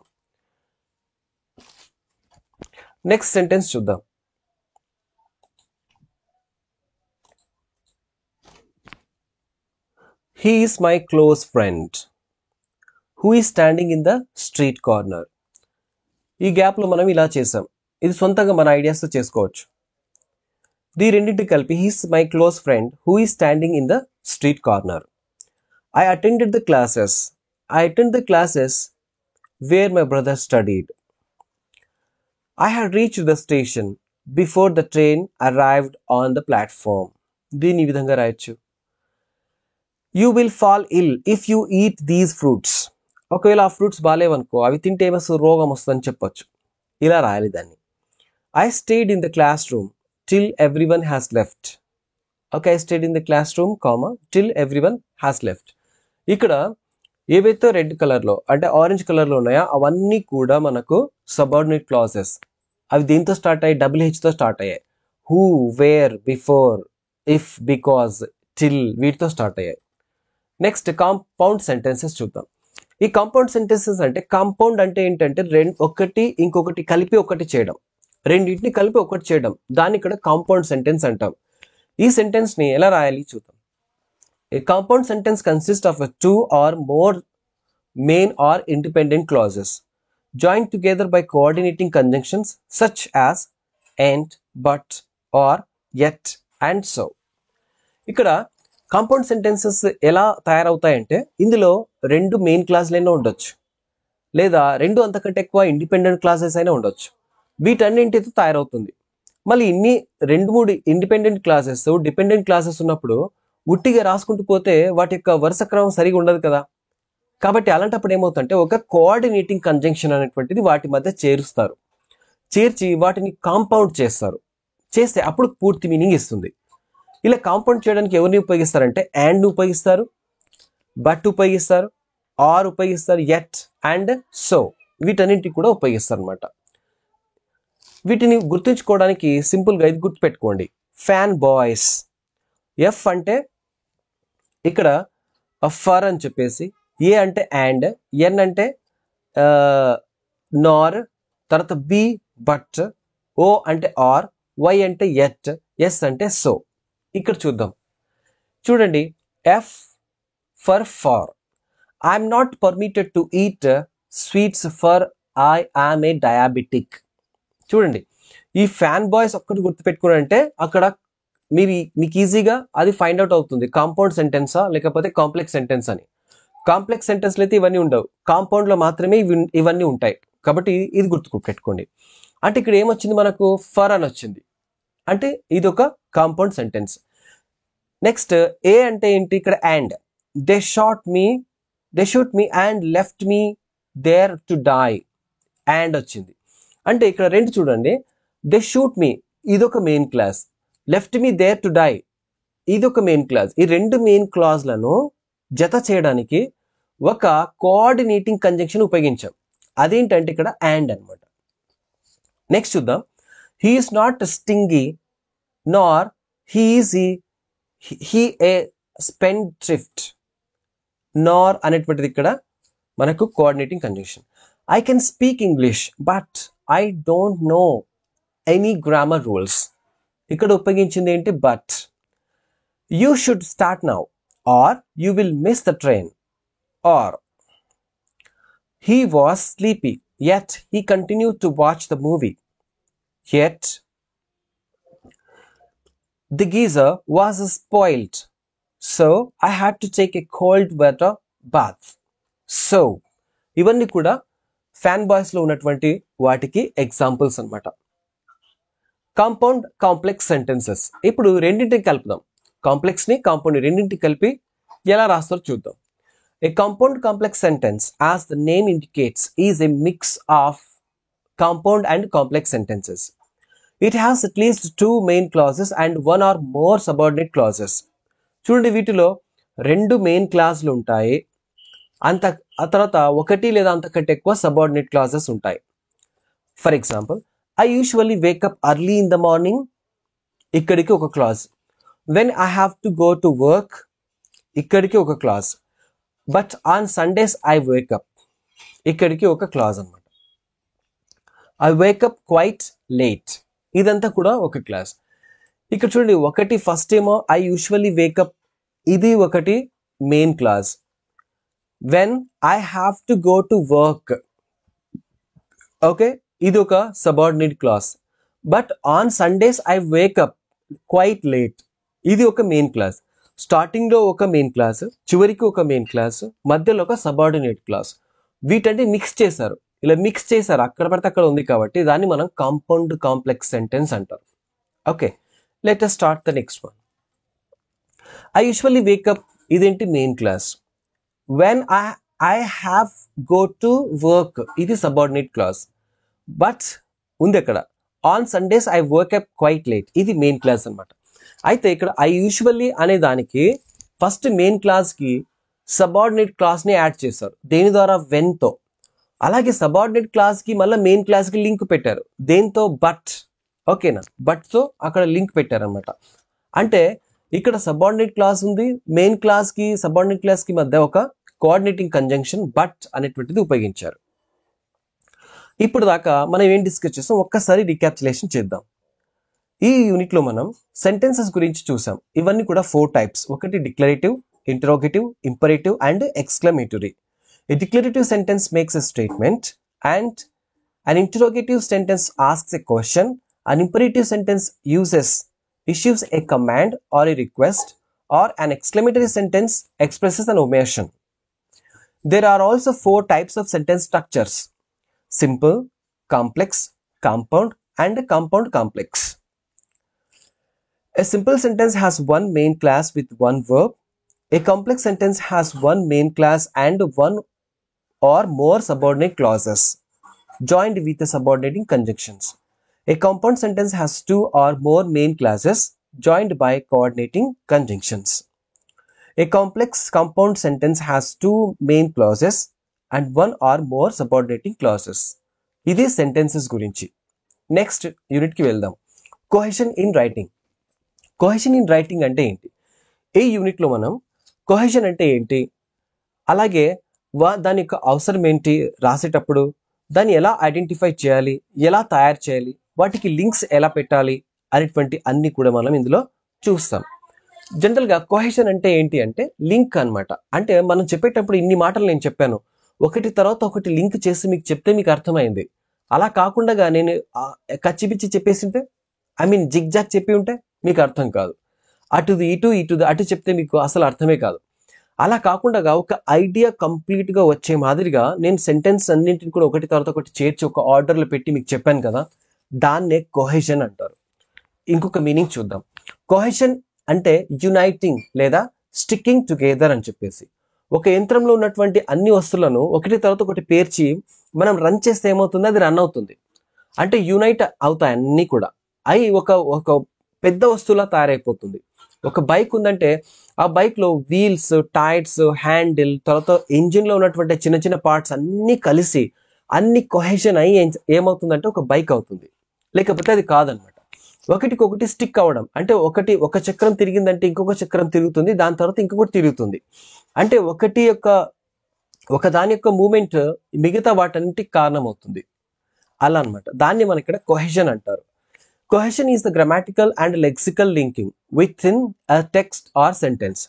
Speaker 1: నెక్స్ట్ సెంటెన్స్ చూద్దాం. He is my close friend who is standing in the street corner. ఈ గ్యాప్లో మనం ఇలా చేసాం. ఇది సొంతంగా మన ఐడియాస్తో చేసుకోవచ్చు. దీ రెండింటి కలిపి he's my close friend who is standing in the street corner. I attended the classes. I attended the classes where my brother studied. I had reached the station before the train arrived on the platform. దీని విధంగా రాయొచ్చు. You will fall ill if you eat these fruits. ఒకవేళ ఆ fruits బాగాలేవనుకో, అవి తింటే ఏమో రోగం వస్తుందని చెప్పొచ్చు. ఇలా రాయాలి దాన్ని. I stayed in the classroom till everyone has left. Okay, I stayed in the classroom, comma, till everyone has left. ఇక్కడ ఏవైతే రెడ్ కలర్లో అంటే ఆరెంజ్ కలర్లో ఉన్నాయో అవన్నీ కూడా మనకు సబార్డినేట్ క్లాజెస్. అవి దీంతో స్టార్ట్ అయ్యాయి, WH తో స్టార్ట్ అయ్యాయి. Who, where, before, if, because, till, వీటితో స్టార్ట్ అయ్యాయి. నెక్స్ట్ కాంపౌండ్ సెంటెన్సెస్ చూద్దాం. ఈ కాంపౌండ్ సెంటెన్సెస్ అంటే, కాంపౌండ్ అంటే ఏంటంటే ఒకటి ఇంకొకటి కలిపి ఒకటి చేయడం, రెండింటిని కలిపి ఒకటి చేయడం, దాన్ని ఇక్కడ కాంపౌండ్ సెంటెన్స్ అంటాం. ఈ సెంటెన్స్ ని ఎలా రాయాలి చూద్దాం. A compound sentence consists of two or more main or independent clauses joined together by coordinating conjunctions such as and, but, or, yet, and so. ఇక్కడ కాంపౌండ్ సెంటెన్సెస్ ఎలా తయారవుతాయంటే ఇందులో రెండు మెయిన్ క్లాజులైనా ఉండొచ్చు, లేదా రెండు అంతకంటే ఎక్కువ ఇండిపెండెంట్ క్లాసెస్ అయినా ఉండొచ్చు. వీటన్నింటితో తయారవుతుంది. మళ్ళీ ఇన్ని రెండు మూడు ఇండిపెండెంట్ క్లాసెస్, డిపెండెంట్ క్లాసెస్ ఉన్నప్పుడు ఉట్టిగా రాసుకుంటూ పోతే వాటి యొక్క వరుస క్రమం సరిగా ఉండదు కదా. కాబట్టి అలాంటప్పుడు ఏమవుతుందంటే ఒక కోఆర్డినేటింగ్ కంజంక్షన్ అనేటువంటిది వాటి మధ్య చేరుస్తారు. చేర్చి వాటిని కాంపౌండ్ చేస్తారు. చేస్తే అప్పుడు పూర్తి మీనింగ్ ఇస్తుంది. ఇలా కాంపౌండ్ చేయడానికి ఎవరిని ఉపయోగిస్తారంటే అండ్ ఉపయోగిస్తారు, బట్ ఉపయోగిస్తారు, ఆర్ ఉపయోగిస్తారు, ఎట్ అండ్ సో, వీటన్నింటికి కూడా ఉపయోగిస్తారు అనమాట. వీటిని గుర్తుంచుకోవడానికి సింపుల్గా ఇది గుర్తుపెట్టుకోండి. Fan boys. ఎఫ్ అంటే ఇక్కడ ఫర్ అని చెప్పేసి, ఏ అంటే అండ్, ఎన్ అంటే నార్, తర్వాత బి బట్, ఓ అంటే ఆర్, వై అంటే ఎట్, ఎస్ అంటే సో. ఇక్కడ చూద్దాం. చూడండి, F for for. I'm not permitted to eat sweets for I am a diabetic. చూడండి, ఈ ఫ్యాన్ బాయ్స్ ఒక్కటి గుర్తుపెట్టుకున్నారంటే అక్కడ మీకు ఈజీగా అది ఫైండ్ అవుట్ అవుతుంది కాంపౌండ్ సెంటెన్సా లేకపోతే కాంప్లెక్స్ సెంటెన్స్ అని. కాంప్లెక్స్ సెంటెన్స్లో అయితే ఇవన్నీ ఉండవు, కాంపౌండ్లో మాత్రమే ఇవన్నీ ఉంటాయి. కాబట్టి ఇది గుర్తుపెట్టుకోండి. అంటే ఇక్కడ ఏమొచ్చింది మనకు? ఫర్ అని వచ్చింది. అంటే ఇది ఒక కాంపౌండ్ సెంటెన్స్. నెక్స్ట్ ఏ అంటే ఏంటి? ఇక్కడ and. They shot me and left me there to die. And వచ్చింది. అంటే ఇక్కడ రెండు చూడండి, దే షూట్ మీ ఇదొక main clause, left me there to die ఇదొక మెయిన్ క్లాస్. ఈ రెండు మెయిన్ క్లాజ్లను జత చేయడానికి ఒక కోఆర్డినేటింగ్ కంజంక్షన్ ఉపయోగించాం. అదేంటంటే ఇక్కడ అండ్ అనమాట. నెక్స్ట్ చూద్దాం. He is not స్టింగీ Nar he A spend thrift. నార్ అనేటువంటిది ఇక్కడ మనకు coordinating conjunction. I can speak English but I don't know any grammar rules. ఇక్కడ ఉపయోగించింది ఏంటి? But. You should start now or you will miss the train. Or he was sleepy yet he continued to watch the movie. Yet the geyser was spoiled so I had to take a cold water bath. So ఇవన్నీ కూడా fan boys లో ఉన్నటువంటి వాటికి examples అన్నమాట. Compound complex sentences. ఇప్పుడు రెండింటిని కలుపుదాం. Complex ని compound రెండింటిని కలిపి ఎలా రాస్తారో చూద్దాం. A compound complex sentence, as the name indicates, is a mix of compound and complex sentences. It has at least two main clauses and one or more subordinate clauses. చూడండి, వీటిలో రెండు main క్లాజులు ఉంటాయి, ఆ తర్వాత ఒకటి లేదా అంతకంటే ఎక్కువ సబార్డినేట్ క్లాజెస్ ఉంటాయి. For example, I usually wake up early in the morning. ఇక్కడికి ఒక clause. When I have to go to work. ఇక్కడికి ఒక clause. But on Sundays I wake up. ఇక్కడికి ఒక క్లాజ్ అనమాట. I wake up quite late. ఇదంతా కూడా ఒక క్లాజ్. ఇక్కడ చూడండి, ఒకటి ఫస్ట్ ఏమో ఐ యూజువల్లీ వేకప్, ఇది ఒకటి main clause. When I have to go to work, okay, ఇది ఒక subordinate clause. But on Sundays I wake up quite late, ఇది ఒక మెయిన్ క్లాజ్. స్టార్టింగ్ లో ఒక మెయిన్ క్లాస్, చివరికి ఒక మెయిన్ క్లాస్, మధ్యలో ఒక సబార్డినేట్ క్లాస్. వీటంటే మిక్స్ చేశారు, ఇలా మిక్స్ చేశారు, అక్కడ పడితే అక్కడ ఉంది కాబట్టి దాన్ని మనం కాంపౌండ్ కాంప్లెక్స్ సెంటెన్స్ అంటారు. Okay, let us start the next one. I usually wake up, ఇదేంటి? Main clause. When I have go to work, ఇది సబార్డినేట్ క్లాస్. బట్ ఉంది అక్కడ on Sundays I wake up quite late, ఇది మెయిన్ క్లాస్ అనమాట. అయితే ఇక్కడ I usually అనే దానికి ఫస్ట్ మెయిన్ క్లాస్ కి సబార్డినేట్ క్లాస్ ని యాడ్ చేశారు. దేని ద్వారా? వెన్ తో. అలాగే సబార్డినేట్ క్లాస్ కి మళ్ళీ మెయిన్ క్లాస్ కి లింక్ పెట్టారు. దేంతో? బట్. ఓకేనా? బట్ తో అక్కడ లింక్ పెట్టారు అనమాట. అంటే ఇక్కడ సబార్డినేట్ క్లాస్ ఉంది, మెయిన్ క్లాస్ కి సబార్డినేట్ క్లాస్ కి మధ్య ఒక కోఆర్డినేటింగ్ కంజంక్షన్ బట్ అనేటువంటిది ఉపయోగించారు. ఇప్పుడు దాకా మనం ఏం డిస్కస్ చేస్తాం, ఒక్కసారి రీక్యాప్చులేషన్ చేద్దాం. ఈ యూనిట్ లో మనం సెంటెన్సెస్ గురించి చూసాం. ఇవన్నీ కూడా 4 టైప్స్. ఒకటి declarative, interrogative, imperative and exclamatory. A declarative sentence makes a statement and an interrogative sentence asks a question. An imperative sentence issues a command or a request, or an exclamatory sentence expresses an omission. There are also 4 types of sentence structures: simple, complex, compound and compound complex. A simple sentence has one main class with one verb. A complex sentence has one main class and one or more subordinate clauses joined with the subordinating conjunctions. A compound sentence has 2 or more main classes joined by coordinating conjunctions. A complex compound sentence has 2 main clauses and one or more subordinating clauses. ఇది sentences గురించి. Next unit కి వెళ్దాం. Cohesion in writing. Cohesion in writing అంటే ఏంటి? ఈ unit లో మనం cohesion అంటే ఏంటి, అలాగే దాని యొక్క అవసరం ఏంటి, రాసేటప్పుడు దాన్ని ఎలా ఐడెంటిఫై చేయాలి, ఎలా తయారు చేయాలి, వాటికి లింక్స్ ఎలా పెట్టాలి అనేటువంటి అన్ని కూడా మనం ఇందులో చూస్తాం. జనరల్ గా కోహెషన్ అంటే ఏంటి అంటే లింక్ అన్నమాట. అంటే మనం చెప్పేటప్పుడు ఇన్ని మాటలు నేను చెప్పాను, ఒకటి తర్వాత ఒకటి లింక్ చేసి మీకు చెప్తే మీకు అర్థమైంది. అలా కాకుండా నేను కచ్చిపిచ్చి చెప్పేసి ఉంటే, జిగ్జాగ్ చెప్పి ఉంటే మీకు అర్థం కాదు. అటుది అటు చెప్తే మీకు అసలు అర్థమే కాదు. అలా కాకుండా ఒక ఐడియా కంప్లీట్ గా వచ్చే మాదిరిగా నేను సెంటెన్స్ అన్నింటిని కూడా ఒకటి తర్వాత ఒకటి చేర్చి ఒక ఆర్డర్లో పెట్టి మీకు చెప్పాను కదా, దాన్నే కోహెషన్ అంటారు. ఇంకొక మీనింగ్ చూద్దాం. కోహెషన్ అంటే యునైటింగ్ లేదా స్టిక్కింగ్ టుగెదర్ అని చెప్పేసి. ఒక యంత్రంలో ఉన్నటువంటి అన్ని వస్తువులను ఒకటి తర్వాత ఒకటి పేర్చి మనం రన్ చేస్తే ఏమవుతుంది, అది రన్ అవుతుంది. అంటే యూనైట్ అవుతాయి అన్ని కూడా. అవి ఒక పెద్ద వస్తువులా తయారైపోతుంది. ఒక బైక్ ఉందంటే ఆ బైక్ లో వీల్స్, టైర్స్, హ్యాండిల్, తర్వాత ఇంజిన్ లో ఉన్నటువంటి చిన్న చిన్న పార్ట్స్ అన్ని కలిసి అన్ని కొహెషన్ అయ్యి ఏమవుతుందంటే ఒక బైక్ అవుతుంది, లేకపోతే అది కాదనమాట. ఒకటికొకటి స్టిక్ అవ్వడం, అంటే ఒక చక్రం తిరిగిందంటే ఇంకొక చక్రం తిరుగుతుంది, దాని తర్వాత ఇంకొకటి తిరుగుతుంది. అంటే ఒక దాని యొక్క మూమెంట్ మిగతా వాటన్నిటికి కారణమవుతుంది. అలా అన్నమాట. దాన్ని మనం ఇక్కడ కొహెషన్ అంటారు. Cohesion is the grammatical and lexical linking with in a text are sentence.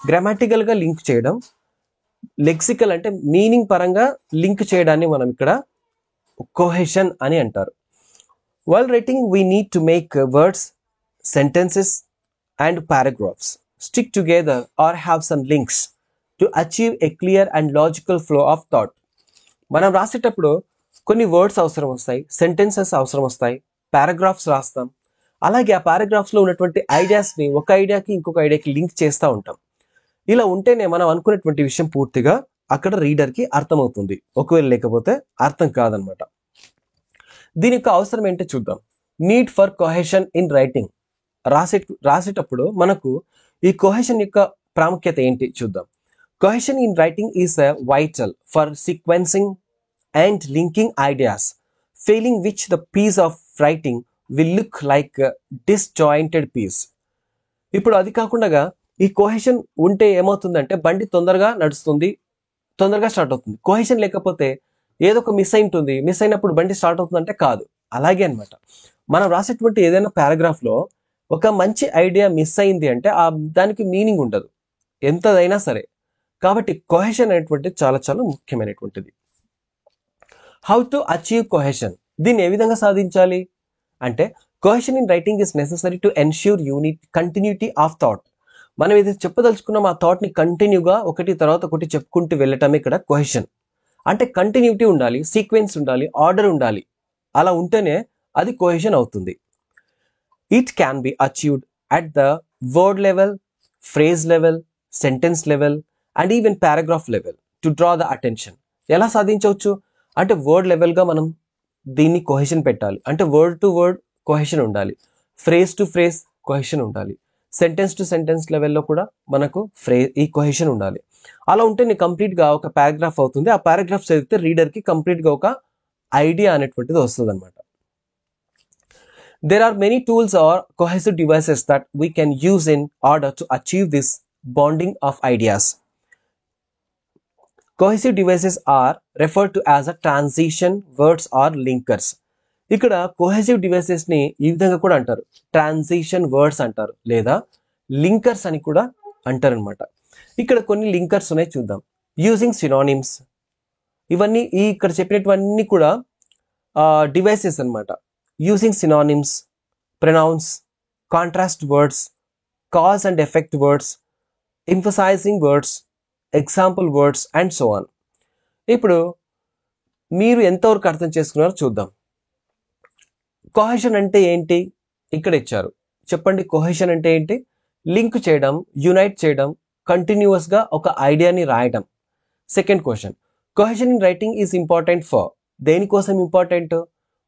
Speaker 1: Grammatical గా లింక్ చేయడం, లెక్సికల్ అంటే మీనింగ్ పరంగా లింక్ చేయడాన్ని మనం ఇక్కడ కొహెషన్ అని అంటారు. While writing, we need to make words, sentences, and paragraphs stick together or have some links to achieve a clear and logical flow of thought. మనం రాసేటప్పుడు కొన్ని వర్డ్స్ అవసరం వస్తాయి, సెంటెన్సెస్ అవసరం వస్తాయి, పారాగ్రాఫ్స్ రాస్తాం. అలాగే ఆ పారాగ్రాఫ్స్లో ఉన్నటువంటి ఐడియాస్ని ఒక ఐడియాకి ఇంకొక ఐడియాకి లింక్ చేస్తూ ఉంటాం. ఇలా ఉంటేనే మనం అనుకున్నటువంటి విషయం పూర్తిగా అక్కడ రీడర్కి అర్థమవుతుంది. ఒకవేళ లేకపోతే అర్థం కాదనమాట. దీని యొక్క అవసరం ఏంటో చూద్దాం. Need for cohesion in writing. రాసేటప్పుడు మనకు ఈ కొహెషన్ యొక్క ప్రాముఖ్యత ఏంటి చూద్దాం. Cohesion in writing is vital for sequencing and linking ideas, failing which the piece of writing will look like disjointed piece. ఇప్పుడు అది కాకుండా ఈ కొహెషన్ ఉంటే ఏమవుతుందంటే బండి తొందరగా నడుస్తుంది, తొందరగా స్టార్ట్ అవుతుంది. కొహెషన్ లేకపోతే ఏదో ఒక మిస్ అయి ఉంటుంది, మిస్ అయినప్పుడు బండి స్టార్ట్ అవుతుందంటే కాదు. అలాగే అనమాట, మనం రాసేటువంటి ఏదైనా పారాగ్రాఫ్లో ఒక మంచి ఐడియా మిస్ అయింది అంటే దానికి మీనింగ్ ఉండదు, ఎంతదైనా సరే. కాబట్టి కొహెషన్ అనేటువంటిది చాలా చాలా ముఖ్యమైనటువంటిది. హౌ టు అచీవ్ కొహెషన్, దీన్ని ఏ విధంగా సాధించాలి అంటే, cohesion in writing is necessary to ensure continuity of thought. మనం ఏదైతే చెప్పదలుచుకున్నాం ఆ థాట్ని కంటిన్యూగా ఒకటి తర్వాత ఒకటి చెప్పుకుంటూ వెళ్ళటమే ఇక్కడ కొహెషన్. అంటే కంటిన్యూటీ ఉండాలి, సీక్వెన్స్ ఉండాలి, ఆర్డర్ ఉండాలి. అలా ఉంటేనే అది కొహెషన్ అవుతుంది. It can be achieved at the word level, phrase level, sentence level and even paragraph level to draw the attention. ఎలా సాధించవచ్చు అంటే వర్డ్ లెవెల్గా మనం దీన్ని కొహెషన్ పెట్టాలి. అంటే వర్డ్ టు వర్డ్ కొహెషన్ ఉండాలి, ఫ్రేజ్ టు ఫ్రేజ్ కొహెషన్ ఉండాలి, సెంటెన్స్ టు సెంటెన్స్ లెవెల్లో కూడా మనకు ఈ కొహెషన్ ఉండాలి. అలా ఉంటే నీకు కంప్లీట్గా ఒక పారాగ్రాఫ్ అవుతుంది. ఆ పారాగ్రాఫ్ చదివితే రీడర్కి కంప్లీట్గా ఒక ఐడియా అనేటువంటిది వస్తుంది అనమాట. There are many tools or cohesive devices that we can use in order to achieve this bonding of ideas. Cohesive devices are referred to as a transition words or linkers. ఇక్కడ cohesive devices ని ఈ విధంగా కూడా అంటారు, transition words అంటారు లేదా linkers అని కూడా అంటారు అనమాట. ఇక్కడ కొన్ని లింకర్స్ ఉన్నాయి, చూద్దాం. యూజింగ్ సినానిమ్స్, ఇవన్నీ ఇక్కడ చెప్పినటువన్నీ కూడా డివైసెస్ అనమాట. Using synonyms, pronouns, contrast words, cause and effect words, emphasising words, example words and so on. ఇప్పుడు మీరు ఎంతవరకు అర్థం చేసుకున్నారో చూద్దాం. కొహెషన్ అంటే ఏంటి ఇక్కడ ఇచ్చారు, చెప్పండి. కొహెషన్ అంటే ఏంటి? లింక్ చేయడం, యునైట్ చేయడం, కంటిన్యూస్గా ఒక ఐడియాని రాయడం. Second question, cohesion in writing is important for, దేనికోసం ఇంపార్టెంట్?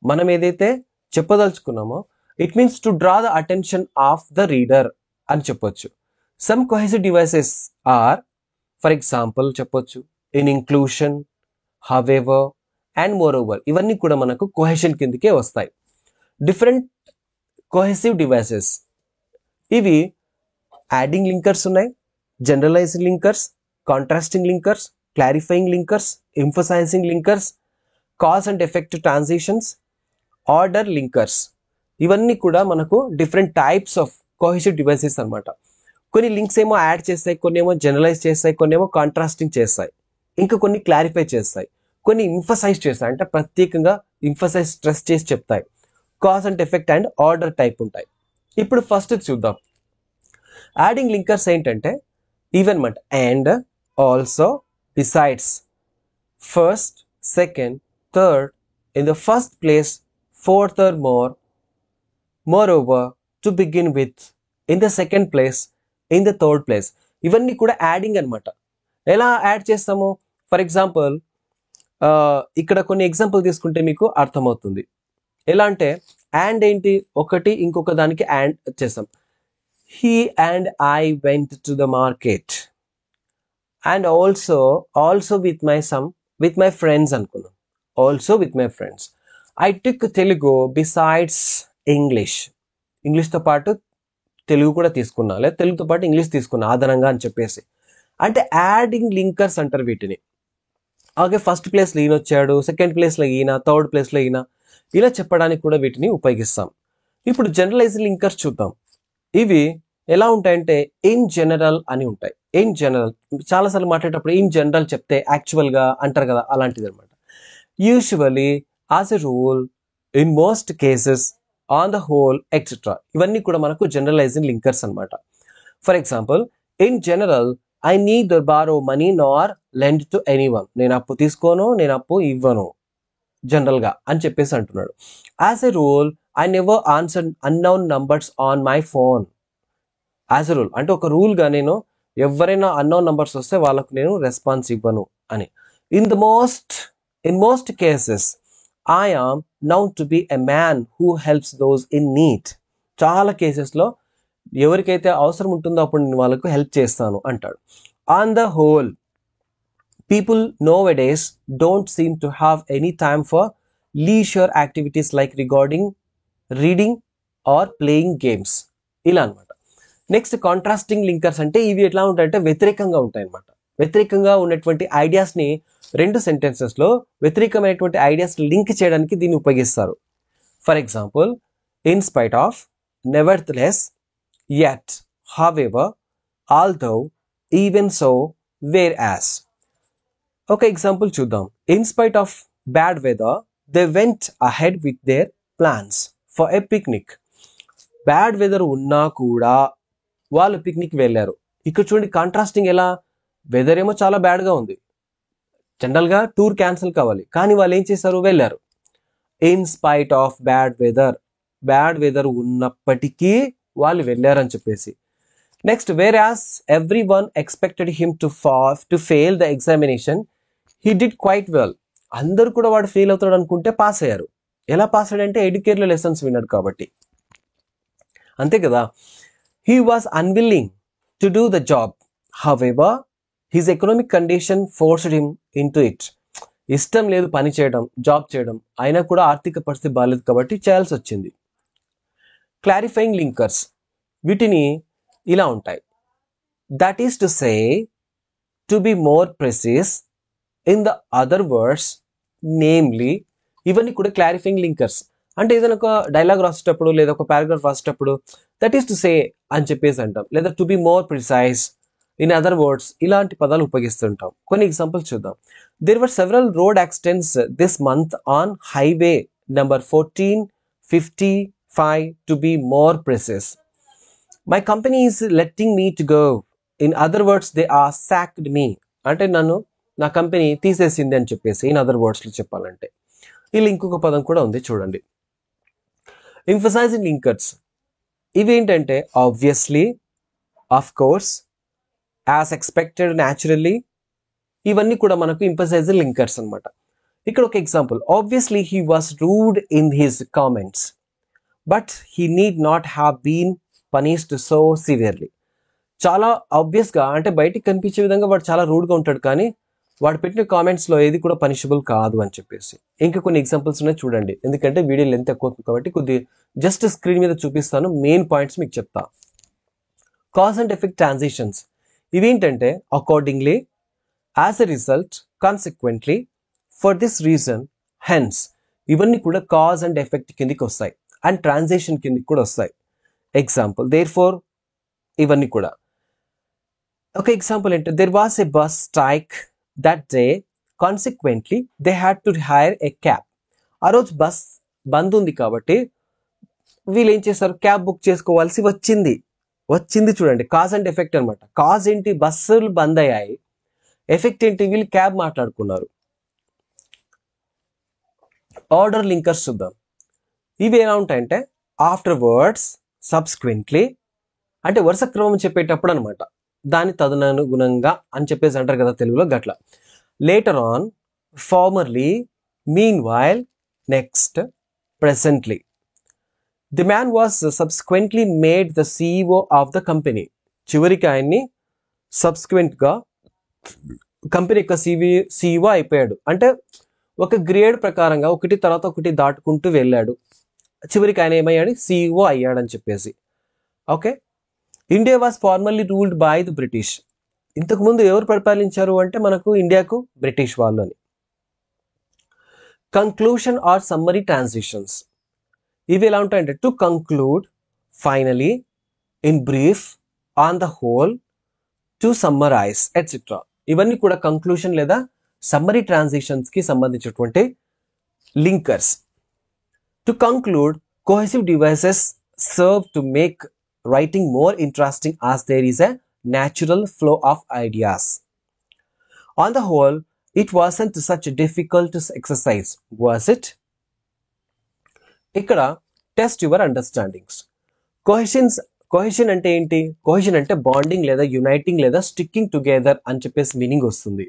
Speaker 1: మనం ఏదైతే చెప్పదలుచుకున్నామో it means to draw the attention of the reader అని చెప్పొచ్చు. Some cohesive devices are, for example చెప్పొచ్చు, in inclusion, however and moreover. ఇవన్నీ కూడా మనకు కొహెషన్ కిందకే వస్తాయి. డిఫరెంట్ కొహెసివ్ డివైసెస్, ఇవి యాడింగ్ లింకర్స్ ఉన్నాయి, generalising linkers, contrasting linkers, clarifying linkers, emphasising linkers, cause and effect transitions, order linkers. ఇవన్నీ కూడా మనకు different types of cohesive devices అనమాట. కొన్ని లింక్స్ ఏమో యాడ్ చేస్తాయి, కొన్ని ఏమో జనరలైజ్ చేస్తాయి, కొన్ని ఏమో కాంట్రాస్టింగ్ చేస్తాయి, ఇంకా కొన్ని క్లారిఫై చేస్తాయి, కొన్ని ఎంఫసైజ్ చేస్తాయి, అంటే ప్రత్యేకంగా ఎంఫసైజ్ స్ట్రెస్ చేసి చెప్తాయి. Cause and effect and order type ఉంటాయి. ఇప్పుడు ఫస్ట్ చూద్దాం. యాడింగ్ లింకర్స్ ఏంటంటే ఈవెన్మెంట్, and, also, besides, first, second, third, in the first place, fourth or more, moreover, to begin with, in the second place, in the third place. ఇవన్నీ కూడా adding అనమాట. ఎలా add చేస్తాము? For example ఇక్కడ కొన్ని example తీసుకుంటే మీకు అర్థమవుతుంది. ఎలా అంటే, అండ్ ఏంటి, ఒకటి ఇంకొక దానికి అండ్ చేస్తాం. He and I went to the market, and also with my friends అనుకున్నాం. Also with my friends. I took Telugu besides English. ఇంగ్లీష్తో పాటు తెలుగు కూడా తీసుకున్నా, లేదా తెలుగుతో పాటు ఇంగ్లీష్ తీసుకున్నా అదనంగా అని చెప్పేసి. అంటే యాడింగ్ లింకర్స్ అంటారు వీటిని. అలాగే ఫస్ట్ ప్లేస్లో ఈయన వచ్చాడు, సెకండ్ ప్లేస్లో ఈయన, థర్డ్ ప్లేస్లో ఈయన, ఇలా చెప్పడానికి కూడా వీటిని ఉపయోగిస్తాం. ఇప్పుడు జనరలైజ్డ్ లింకర్స్ చూద్దాం. ఇవి ఎలా ఉంటాయంటే ఇన్ జనరల్ అని ఉంటాయి. ఇన్ జనరల్ చాలాసార్లు మాట్లాడేటప్పుడు ఇన్ జనరల్ చెప్తే యాక్చువల్గా అంటారు కదా, అలాంటిది అనమాట. Usually, as a rule, in most cases, on the whole, etcetera. ఇవన్నీ కూడా మనకు జనరలైజ్డ్ లింకర్స్ అనమాట. For example, in general I neither borrow money nor lend to anyone. నేను అప్పు తీసుకోను, నేను అప్పు ఇవ్వను జనరల్గా అని చెప్పేసి అంటున్నాడు. As a rule I never answer unknown numbers on my phone. As a rule అంటే ఒక రూల్గా నేను ఎవరైనా అన్నౌన్ నంబర్స్ వస్తే వాళ్ళకు నేను రెస్పాన్స్ ఇవ్వను అని. In most cases I am known to be a man who helps those in need. చాలా కేసెస్లో ఎవరికైతే అవసరం ఉంటుందో అప్పుడు నేను వాళ్ళకు హెల్ప్ చేస్తాను అంటాడు. On the whole, people nowadays don't seem to have any time for leisure activities like reading or playing games. ఇలా అనమాట. నెక్స్ట్ కాంట్రాస్టింగ్ లింకర్స్ అంటే ఇవి ఎట్లా ఉంటాయంటే వ్యతిరేకంగా ఉంటాయి అనమాట. వ్యతిరేకంగా ఉన్నటువంటి ఐడియాస్ని రెండు సెంటెన్సెస్లో వ్యతిరేకమైనటువంటి ఐడియాస్ లింక్ చేయడానికి దీన్ని ఉపయోగిస్తారు. For example, in spite of, nevertheless, yet, however, although, even so, whereas. ఒక ఎగ్జాంపుల్ చూద్దాం. In spite of bad weather they went ahead with their plans for a picnic. Bad weather ఉన్నా కూడా వాళ్ళు picnic వెళ్ళారు. ఇక్కడ చూడండి కాంట్రాస్టింగ్ ఎలా, weather ఏమో చాలా బ్యాడ్గా ఉంది, జనరల్గా టూర్ క్యాన్సిల్ కావాలి, కానీ వాళ్ళు ఏం చేశారు, వెళ్ళారు. In spite of bad weather ఉన్నప్పటికీ వాళ్ళు వెళ్ళారని చెప్పేసి. Next, where as everyone expected him to fail the examination he did quite well. అందరూ కూడా వాడు ఫెయిల్ అవుతాడు అనుకుంటే పాస్ అయ్యారు. ఎలా పాస్ అయ్యాడంటే ఎడ్యుకేట్లో లెసన్స్ విన్నాడు కాబట్టి, అంతే కదా. He was unwilling to do the job, however his economic condition forced him in to it. ఇష్టం లేదు పని చేయడం, జాబ్ చేయడం, అయినా కూడా ఆర్థిక పరిస్థితి బాగాలేదు కాబట్టి చేయాల్సి వచ్చింది. క్లారిఫైయింగ్ లింకర్స్ వీటిని ఇలా ఉంటాయి. That is to say, to be more ప్రెసిస్, in the other words, namely. ఇవన్నీ కూడా క్లారిఫైయింగ్ లింకర్స్. అంటే ఏదైనా ఒక డైలాగ్ రాసేటప్పుడు లేదా ఒక పారాగ్రాఫ్ రాసేటప్పుడు దట్ ఈస్ టు సే అని చెప్పేసి అంటాం, లేదా to be more precise, in other words, ఇలాంటి పదాలు ఉపయోగిస్తుంటాం. కొన్ని ఎగ్జాంపుల్స్ చూద్దాం. There were several road accidents this month on highway number 1455 to be more precise. My company is letting me to go, in other words they are sacked me. అంటే నా company తీసేసింది అని చెప్పేసి ఇన్ అదర్ వర్డ్స్లో చెప్పాలంటే. ఇలా ఇంకొక పదం కూడా ఉంది చూడండి, ఎంఫసైజింగ్ లింకర్స్. ఇవి ఏంటంటే obviously, of course, as expected, naturally, ఇవన్నీ కూడా మనకు ఎంఫసైజింగ్ లింకర్స్ అనమాట. ఇక్కడ ఒక example, obviously he was rude in his comments but he need not have been punished so severely. చాలా ఆబ్వియస్గా అంటే బయటికి కనిపించే విధంగా వాడు చాలా రూడ్గా ఉంటాడు, కానీ వాడు పెట్టిన కామెంట్స్లో ఏది కూడా పనిషబుల్ కాదు అని చెప్పేసి. ఇంకా కొన్ని ఎగ్జాంపుల్స్ ఉన్నాయి చూడండి, ఎందుకంటే వీడియో లెంత్ ఎక్కువ కాబట్టి కొద్ది జస్ట్ స్క్రీన్ మీద చూపిస్తాను, మెయిన్ పాయింట్స్ మీకు చెప్తా. కాజ్ అండ్ ఎఫెక్ట్ ట్రాన్సిషన్స్ ఇవేంటంటే accordingly, as a result, consequently, for this reason, hence, ఇవన్నీ కూడా కాజ్ అండ్ ఎఫెక్ట్ కిందికి వస్తాయి అండ్ ట్రాన్సిషన్ కిందికి కూడా వస్తాయి. ఎగ్జాంపుల్, దేర్ ఫోర్, ఇవన్నీ కూడా. ఒక ఎగ్జాంపుల్ ఏంటంటే there was a bus strike that day, consequently they had to hire a cab. ఆ రోజు బస్ బంద్ ఉంది కాబట్టి వీళ్ళు ఏం చేస్తారు, క్యాబ్ బుక్ చేసుకోవాల్సి వచ్చింది. చూడండి, కాజ్ అండ్ ఎఫెక్ట్ అనమాట. కాజ్ ఏంటి, బస్సులు బంద్ అయ్యాయి. ఎఫెక్ట్ ఏంటి, వీళ్ళు క్యాబ్ మాట్లాడుకున్నారు. ఆర్డర్ లింకర్స్ చూద్దాం. ఇవి ఎలా ఉంటాయంటే ఆఫ్టర్ వర్డ్స్, సబ్స్క్వెంట్లీ, అంటే వరుస క్రమం చెప్పేటప్పుడు అనమాట, దాని తదనుగుణంగా అని చెప్పేసి అంటారు కదా తెలుగులో, గట్ల. Later on, formerly, meanwhile, next, presently. The man was subsequently made the CEO of the company. చివరికి ఆయన్ని సబ్స్క్వెంట్గా కంపెనీ యొక్క సిఇఓ అయిపోయాడు. అంటే ఒక గ్రేడ్ ప్రకారంగా ఒకటి తర్వాత ఒకటి దాటుకుంటూ వెళ్ళాడు. చివరికి ఆయన ఏమయ్యాడు, CEO అయ్యాడని చెప్పేసి. Okay. India was formally ruled by the British. ఇంతకుముందు ఎవరు పరిపాలించారు అంటే మనకు ఇండియాకు బ్రిటిష్ వాళ్ళు అని. కంక్లూషన్ ఆర్ సమ్మరీ ట్రాన్సిషన్స్, ఇవి ఎలా ఉంటాయంటే to conclude, finally, in brief, on the whole, to summarise etcetera. ఇవన్నీ కూడా కంక్లూషన్ లేదా సమ్మరీ ట్రాన్సిషన్స్ కి సంబంధించినటువంటి linkers. To conclude, cohesive devices serve to make writing more interesting as there is a natural flow of ideas. On the whole, it wasn't such a difficult exercise, was it? ఇక్కడ test your understandings. Cohesion అంటే ఏంటి? Cohesion అంటే bonding లేదా uniting లేదా sticking together అని చెప్పేసి meaning వస్తుంది.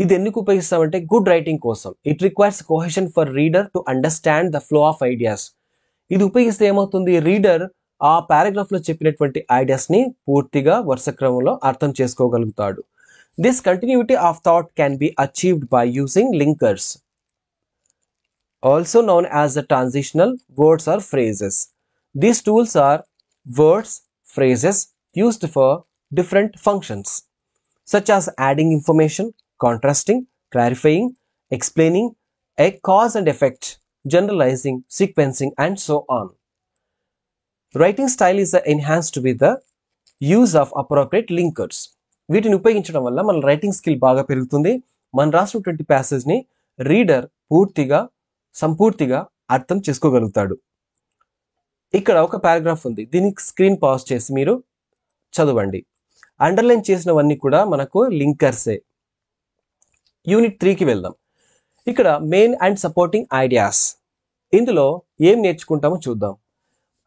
Speaker 1: ఇది ఎందుకు ఉపయోగిస్తామంటే గుడ్ రైటింగ్ కోసం. It requires cohesion for reader to understand the flow of ideas. ఇది ఉపయోగిస్తే ఏమవుతుంది, రీడర్ ఆ పారాగ్రాఫ్ లో చెప్పినటువంటి ఐడియాస్ ని పూర్తిగా వరుస క్రమంలో అర్థం చేసుకోగలుగుతాడు. This continuity of thought can be achieved by using linkers, also known as the transitional words or phrases. These tools are words, phrases used for different functions, such as adding information, contrasting, clarifying, explaining, a cause and effect, generalizing, sequencing, and so on. Writing style is enhanced with the use of appropriate linkers. వీటిని ఉపయోగించడం వల్ల మన writing skill బాగా పెరుగుతుంది. మన రాసినటువంటి passage ని reader సంపూర్తిగా అర్థం చేసుకోగలుగుతాడు. ఇక్కడ ఒక పారాగ్రాఫ్ ఉంది, దీనికి స్క్రీన్ పాజ్ చేసి మీరు చదవండి. అండర్లైన్ చేసినవన్నీ కూడా మనకు లింకర్సే. యూనిట్ 3కి వెళ్దాం. ఇక్కడ మెయిన్ అండ్ సపోర్టింగ్ ఐడియాస్, ఇందులో ఏం నేర్చుకుంటామో చూద్దాం.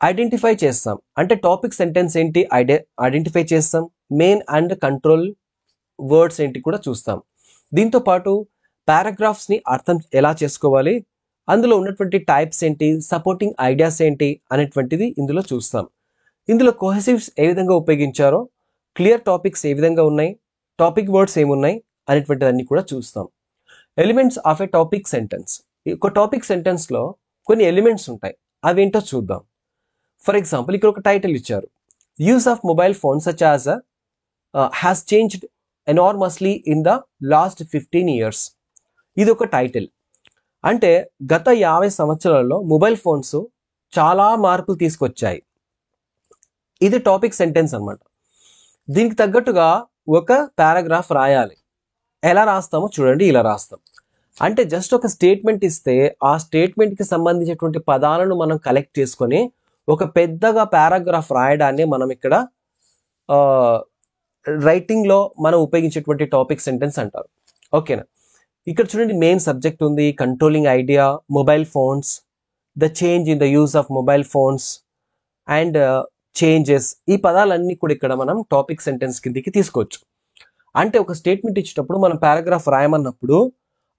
Speaker 1: ఐడెంటిఫై చేస్తాం అంటే టాపిక్ సెంటెన్స్ ఏంటి ఐడెంటిఫై చేస్తాం. మెయిన్ అండ్ కంట్రోల్ వర్డ్స్ ఏంటి కూడా చూస్తాం. దీంతో పాటు పారాగ్రాఫ్స్ ని అర్థం ఎలా చేసుకోవాలి, అందులో ఉన్నటువంటి టైప్స్ ఏంటి, సపోర్టింగ్ ఐడియాస్ ఏంటి అనేటువంటిది ఇందులో చూస్తాం. ఇందులో కోహెసివ్స్ ఏ విధంగా ఉపయోగించారో, క్లియర్ టాపిక్స్ ఏ విధంగా ఉన్నాయి, టాపిక్ వర్డ్స్ ఏమున్నాయి అనేటువంటివన్నీ కూడా చూస్తాం. Elements of a topic sentence, ఒక టాపిక్ సెంటెన్స్ లో కొన్ని ఎలిమెంట్స్ ఉంటాయి, అవేంటో చూద్దాం. ఫర్ ఎగ్జాంపుల్ ఇక్కడ ఒక టైటిల్ ఇచ్చారు, use of mobile phone such as has changed enormously in the last 15 years. ఇది ఒక టైటిల్. అంటే గత 50 సంవత్సరాల్లో మొబైల్ ఫోన్స్ చాలా మార్పులు తీసుకొచ్చాయి. ఇది టాపిక్ సెంటెన్స్ అన్నమాట. దీనికి తగ్గట్టుగా ఒక పారాగ్రాఫ్ రాయాలి. ఎలా రాస్తామో చూడండి, ఇలా రాస్తాం. అంటే జస్ట్ ఒక స్టేట్మెంట్ ఇస్తే ఆ స్టేట్మెంట్ కి సంబంధించినటువంటి పదాలను మనం కలెక్ట్ చేసుకొని ఒక పెద్దగా పారాగ్రాఫ్ రాయడాన్ని మనం ఇక్కడ రైటింగ్ లో మనం ఉపయోగించేటువంటి టాపిక్ సెంటెన్స్ అంటారు. ఓకేనా? ఇక్కడ చూడండి, మెయిన్ సబ్జెక్ట్ ఉంది, controlling idea, mobile phones, the change in the use of mobile phones and changes. ఈ పదాలన్నీ కూడా ఇక్కడ మనం టాపిక్ సెంటెన్స్ కిందకి తీసుకోవచ్చు. అంటే ఒక స్టేట్మెంట్ ఇచ్చేటప్పుడు మనం పారాగ్రాఫ్ రాయమన్నప్పుడు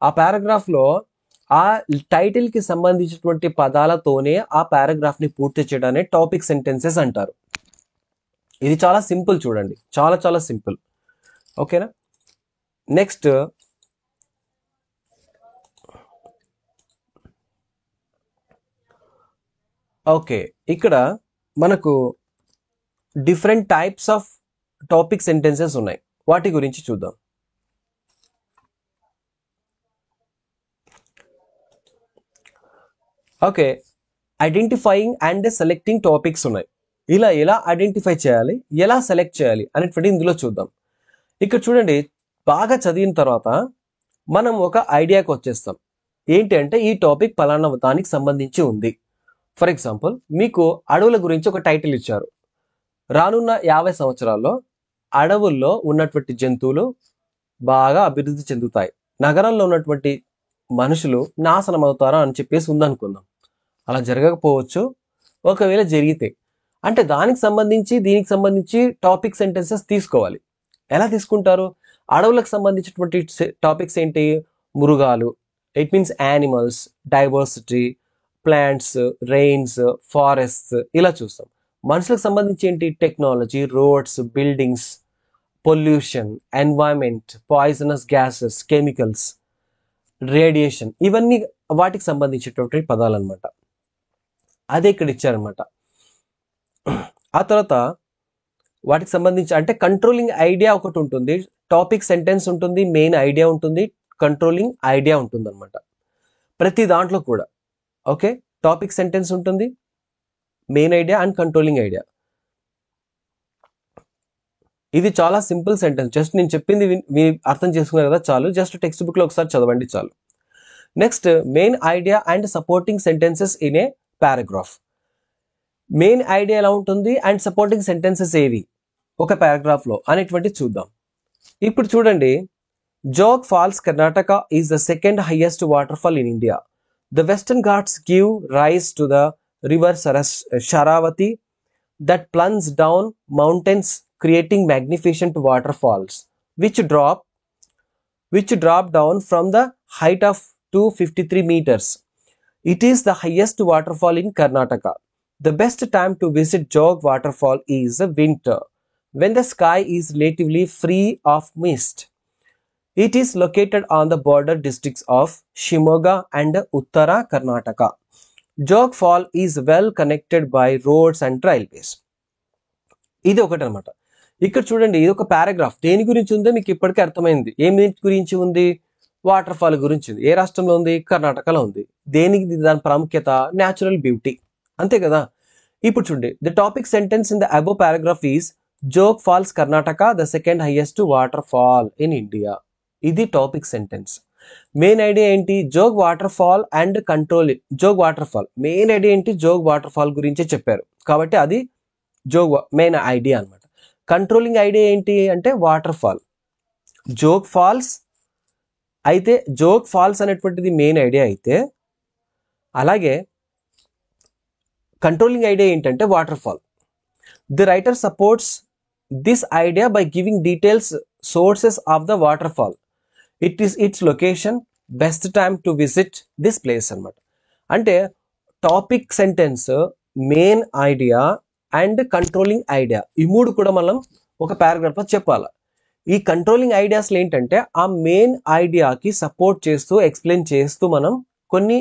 Speaker 1: ఆ పారాగ్రాఫ్ లో ఆ టైటిల్ కి సంబంధించినటువంటి పదాలతోనే ఆ పారాగ్రాఫ్ ని పూర్తి చేయడాన్ని టాపిక్ సెంటెన్సెస్ అంటారు. ఇది చాలా సింపుల్ చూడండి, చాలా చాలా సింపుల్. ఓకేనా? నెక్స్ట్ ఓకే, ఇక్కడ మనకు different types of topic sentences ఉన్నాయి, వాటి గురించి చూద్దాం. Okay, identifying and selecting topics ఉన్నాయి. ఇలా ఎలా ఐడెంటిఫై చేయాలి, ఎలా సెలెక్ట్ చేయాలి అనేటువంటి ఇందులో చూద్దాం. ఇక్కడ చూడండి, బాగా చదివిన తర్వాత మనం ఒక ఐడియాకి వచ్చేస్తాం. ఏంటి అంటే ఈ టాపిక్ పలానా దానికి సంబంధించి ఉంది. ఫర్ ఎగ్జాంపుల్, మీకు అడవుల గురించి ఒక టైటిల్ ఇచ్చారు. రానున్న 50 సంవత్సరాల్లో అడవుల్లో ఉన్నటువంటి జంతువులు బాగా అభివృద్ధి చెందుతాయి, నగరంలో ఉన్నటువంటి మనుషులు నాశనం అవుతారా అని చెప్పేసి ఉందనుకుందాం. అలా జరగకపోవచ్చు, ఒకవేళ జరిగితే అంటే దానికి సంబంధించి దీనికి సంబంధించి టాపిక్ సెంటెన్సెస్ తీసుకోవాలి. ఎలా తీసుకుంటారు? అడవులకు సంబంధించినటువంటి టాపిక్స్ ఏంటి? మృగాలు, it means animals, diversity, plants, rains, forests, ఇలా చూస్తాం. మనుషులకు సంబంధించి ఏంటి? Technology, roads, buildings, pollution, environment, poisonous gases, chemicals, radiation, ఇవన్నీ వాటికి సంబంధించినటువంటి పదాలు అనమాట. అదే ఇక్కడ ఇచ్చారనమాట. ఆ తర్వాత వాటికి సంబంధించి అంటే కంట్రోలింగ్ ఐడియా ఒకటి ఉంటుంది, టాపిక్ సెంటెన్స్ ఉంటుంది, మెయిన్ ఐడియా ఉంటుంది, కంట్రోలింగ్ ఐడియా ఉంటుంది అనమాట ప్రతి దాంట్లో కూడా. ఓకే, టాపిక్ సెంటెన్స్ ఉంటుంది, main idea and controlling idea. ఇది చాలా సింపుల్ సెంటెన్స్, జస్ట్ నేను చెప్పింది మీ అర్థం చేసుకున్నారు కదా చాలు, జస్ట్ టెక్స్ట్ బుక్ లో ఒకసారి చదవండి చాలు. Next, main idea and supporting sentences in a paragraph. Main idea ఎలా ఉంటుంది అండ్ సపోర్టింగ్ సెంటెన్సెస్ ఏవి ఒక పారాగ్రాఫ్ లో అనేటువంటి చూద్దాం. ఇప్పుడు చూడండి, Jog Falls Karnataka is the second highest waterfall in India. The Western Ghats give rise to the river Sharavati that plunges down mountains, creating magnificent waterfalls which drop down from the height of 253 meters. It is the highest waterfall in Karnataka. The best time to visit Jog waterfall is winter, when the sky is relatively free of mist. It is located on the border districts of Shimoga and Uttara Karnataka. Jog Fall is well connected by roads and railways. ఇది ఒకటి అనమాట. ఇక్కడ చూడండి, ఇది ఒక paragraph. దేని గురించి ఉందో మీకు ఇప్పటికే అర్థమైంది. ఏమి గురించి ఉంది? వాటర్ ఫాల్ గురించి ఉంది. ఏ రాష్ట్రంలో ఉంది? కర్ణాటకలో ఉంది. దేనికి దాని ప్రాముఖ్యత? న్యాచురల్ బ్యూటీ, అంతే కదా. ఇప్పుడు చూడండి, the topic sentence in the above paragraph is Jog Falls Karnataka the second highest waterfall in India. ఇది టాపిక్ సెంటెన్స్. మెయిన్ ఐడియా ఏంటి? Jog waterfall and control. Jog waterfall main idea ఏంటి? జోగ్ వాటర్ ఫాల్ గురించే చెప్పారు కాబట్టి అది జోగ్ మెయిన్ ఐడియా అనమాట. Controlling idea ఏంటి అంటే వాటర్ ఫాల్. జోగ్ ఫాల్స్ అయితే జోగ్ ఫాల్స్ అనేటువంటిది మెయిన్ ఐడియా అయితే, అలాగే కంట్రోలింగ్ ఐడియా ఏంటంటే water fall. The writer supports this idea by giving details sources of the water fall, it's location, best time to visit this place అనమాట. అంటే topic sentence, main idea and controlling idea, ఈ మూడు కూడా మనం ఒక paragraph లో చెప్పాలి. ఈ కంట్రోలింగ్ ఐడియాస్లో ఏంటంటే ఆ మెయిన్ ఐడియాకి సపోర్ట్ చేస్తూ ఎక్స్ప్లెయిన్ చేస్తూ మనం కొన్ని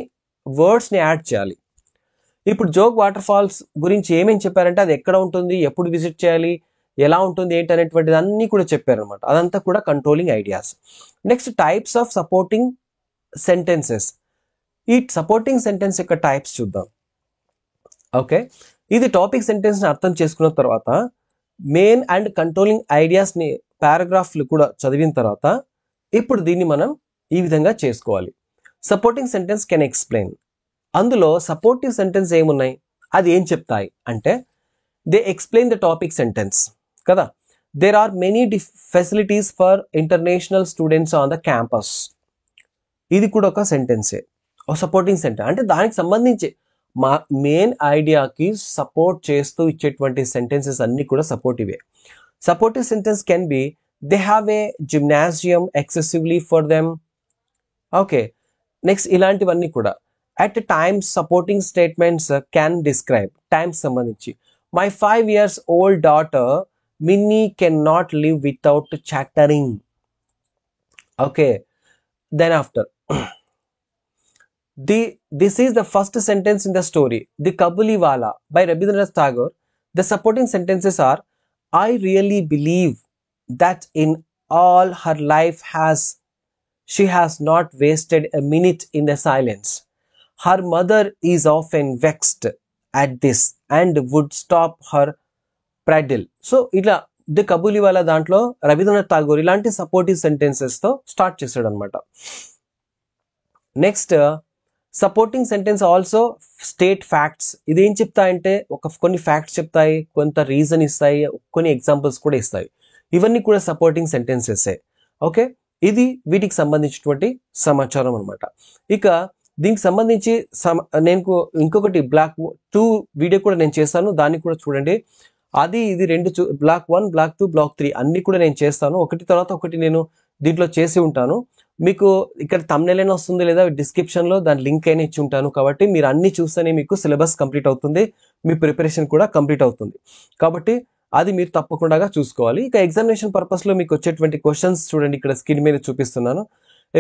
Speaker 1: వర్డ్స్ని యాడ్ చేయాలి. ఇప్పుడు జోగ్ వాటర్ ఫాల్స్ గురించి ఏమేమి చెప్పారంటే అది ఎక్కడ ఉంటుంది, ఎప్పుడు విజిట్ చేయాలి, ఎలా ఉంటుంది ఏంటి అనేటువంటిది అన్నీ కూడా చెప్పారనమాట. అదంతా కూడా controlling ideas. Next, types of supporting sentences. ఈ సపోర్టింగ్ సెంటెన్స్ యొక్క టైప్స్ చూద్దాం. ఓకే, ఇది టాపిక్ సెంటెన్స్ని అర్థం చేసుకున్న తర్వాత మెయిన్ అండ్ కంట్రోలింగ్ ఐడియాస్ని పారాగ్రాఫ్లు కూడా చదివిన తర్వాత ఇప్పుడు దీన్ని మనం ఈ విధంగా చేసుకోవాలి. Supporting sentence can explain. అందులో సపోర్టివ్ సెంటెన్స్ ఏమున్నాయి, అది ఏం చెప్తాయి అంటే they explain the topic sentence కదా. There are many facilities for international students on the campus. ఇది కూడా ఒక సెంటెన్సే, ఒక సపోర్టింగ్ సెంటెన్స్. అంటే దానికి సంబంధించి మా మెయిన్ ఐడియాకి సపోర్ట్ చేస్తూ ఇచ్చేటువంటి సెంటెన్సెస్ అన్ని కూడా సపోర్టివే. Supportive sentence can be they have a gymnasium excessively for them. Okay, next ఇలాంటివన్నీ కూడా. At times supporting statements can describe, times సంబంధించి my 5 years old daughter Minnie cannot live without chattering. Okay, then after this is the first sentence in the story, The Kabuliwala by Rabindranath Tagore. The supporting sentences are, I really believe that in all her life she has not wasted a minute in the silence. Her mother is often vexed at this and would stop her prattle. So ఇట్లా the కబూలివాలా దాంట్లో రవీంద్రనాథ్ ఠాగూర్ ఇలాంటి supportive sentences తో start చేశాడు అనమాట. Next, supporting sentence also state facts. ఇది ఏం చెప్తాయంటే కొన్ని facts చెప్తాయి, కొంత రీజన్ ఇస్తాయి, కొన్ని ఎగ్జాంపుల్స్ కూడా ఇస్తాయి. ఇవన్నీ కూడా సపోర్టింగ్ సెంటెన్సెస్. ఓకే, ఇది వీటికి సంబంధించినటువంటి సమాచారం అనమాట. ఇక దీనికి సంబంధించి నేను ఇంకొకటి బ్లాక్ 2 వీడియో కూడా నేను చేస్తాను, దాన్ని కూడా చూడండి. అది ఇది రెండు బ్లాక్ 1, బ్లాక్ 2, బ్లాక్ 3 అన్ని కూడా నేను చేస్తాను. ఒకటి తర్వాత ఒకటి నేను దీంట్లో చేసి ఉంటాను. మీకు ఇక్కడ థంబ్నెయిల్ అయినా వస్తుంది, లేదా డిస్క్రిప్షన్లో దాని లింక్ అయినా ఇచ్చి ఉంటాను. కాబట్టి మీరు అన్ని చూస్తేనే మీకు సిలబస్ కంప్లీట్ అవుతుంది, మీ ప్రిపరేషన్ కూడా కంప్లీట్ అవుతుంది. కాబట్టి అది మీరు తప్పకుండా చూసుకోవాలి. ఇక ఎగ్జామినేషన్ పర్పస్లో మీకు వచ్చేటువంటి క్వశ్చన్స్ చూడండి, ఇక్కడ స్క్రీన్ మీద చూపిస్తున్నాను.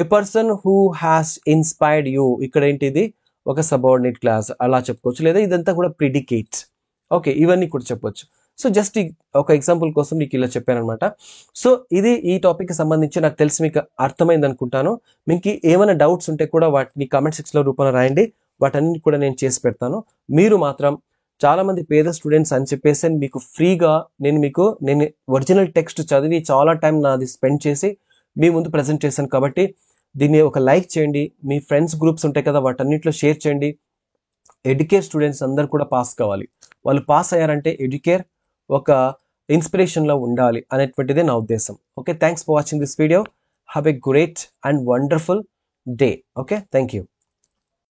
Speaker 1: A person who has inspired you, ఇక్కడ ఏంటిది ఒక సబార్డినేట్ క్లాస్ అలా చెప్పుకోవచ్చు, లేదా ఇదంతా కూడా ప్రిడికేట్. ఓకే, ఇవన్నీ కూడా చెప్పొచ్చు. సో జస్ట్ ఒక ఎగ్జాంపుల్ కోసం మీకు ఇలా చెప్పానమాట. సో ఇది ఈ టాపిక్కి సంబంధించి నాకు తెలిసి మీకు అర్థమైంది అనుకుంటాను. మీకు ఏమైనా డౌట్స్ ఉంటే కూడా వాటిని కామెంట్ సెక్షన్లో రూపంలో రాయండి, వాటన్నిటి కూడా నేను చేసి పెడతాను. మీరు మాత్రం చాలామంది పేద స్టూడెంట్స్ అని చెప్పేసి మీకు ఫ్రీగా నేను ఒరిజినల్ టెక్స్ట్ చదివి చాలా టైం నాది స్పెండ్ చేసి మీ ముందు ప్రజెంట్ చేశాను. కాబట్టి దీన్ని ఒక లైక్ చేయండి, మీ ఫ్రెండ్స్ గ్రూప్స్ ఉంటాయి కదా వాటన్నిటిలో షేర్ చేయండి. ఎడ్యుకేర్ స్టూడెంట్స్ అందరు కూడా పాస్ కావాలి. వాళ్ళు పాస్ అయ్యారంటే ఎడ్యుకేర్ ఒక ఇన్స్పిరేషన్లో ఉండాలి అనేటువంటిదే నా ఉద్దేశం. Okay, thanks for watching this video. Have a great and wonderful day. Okay, thank you.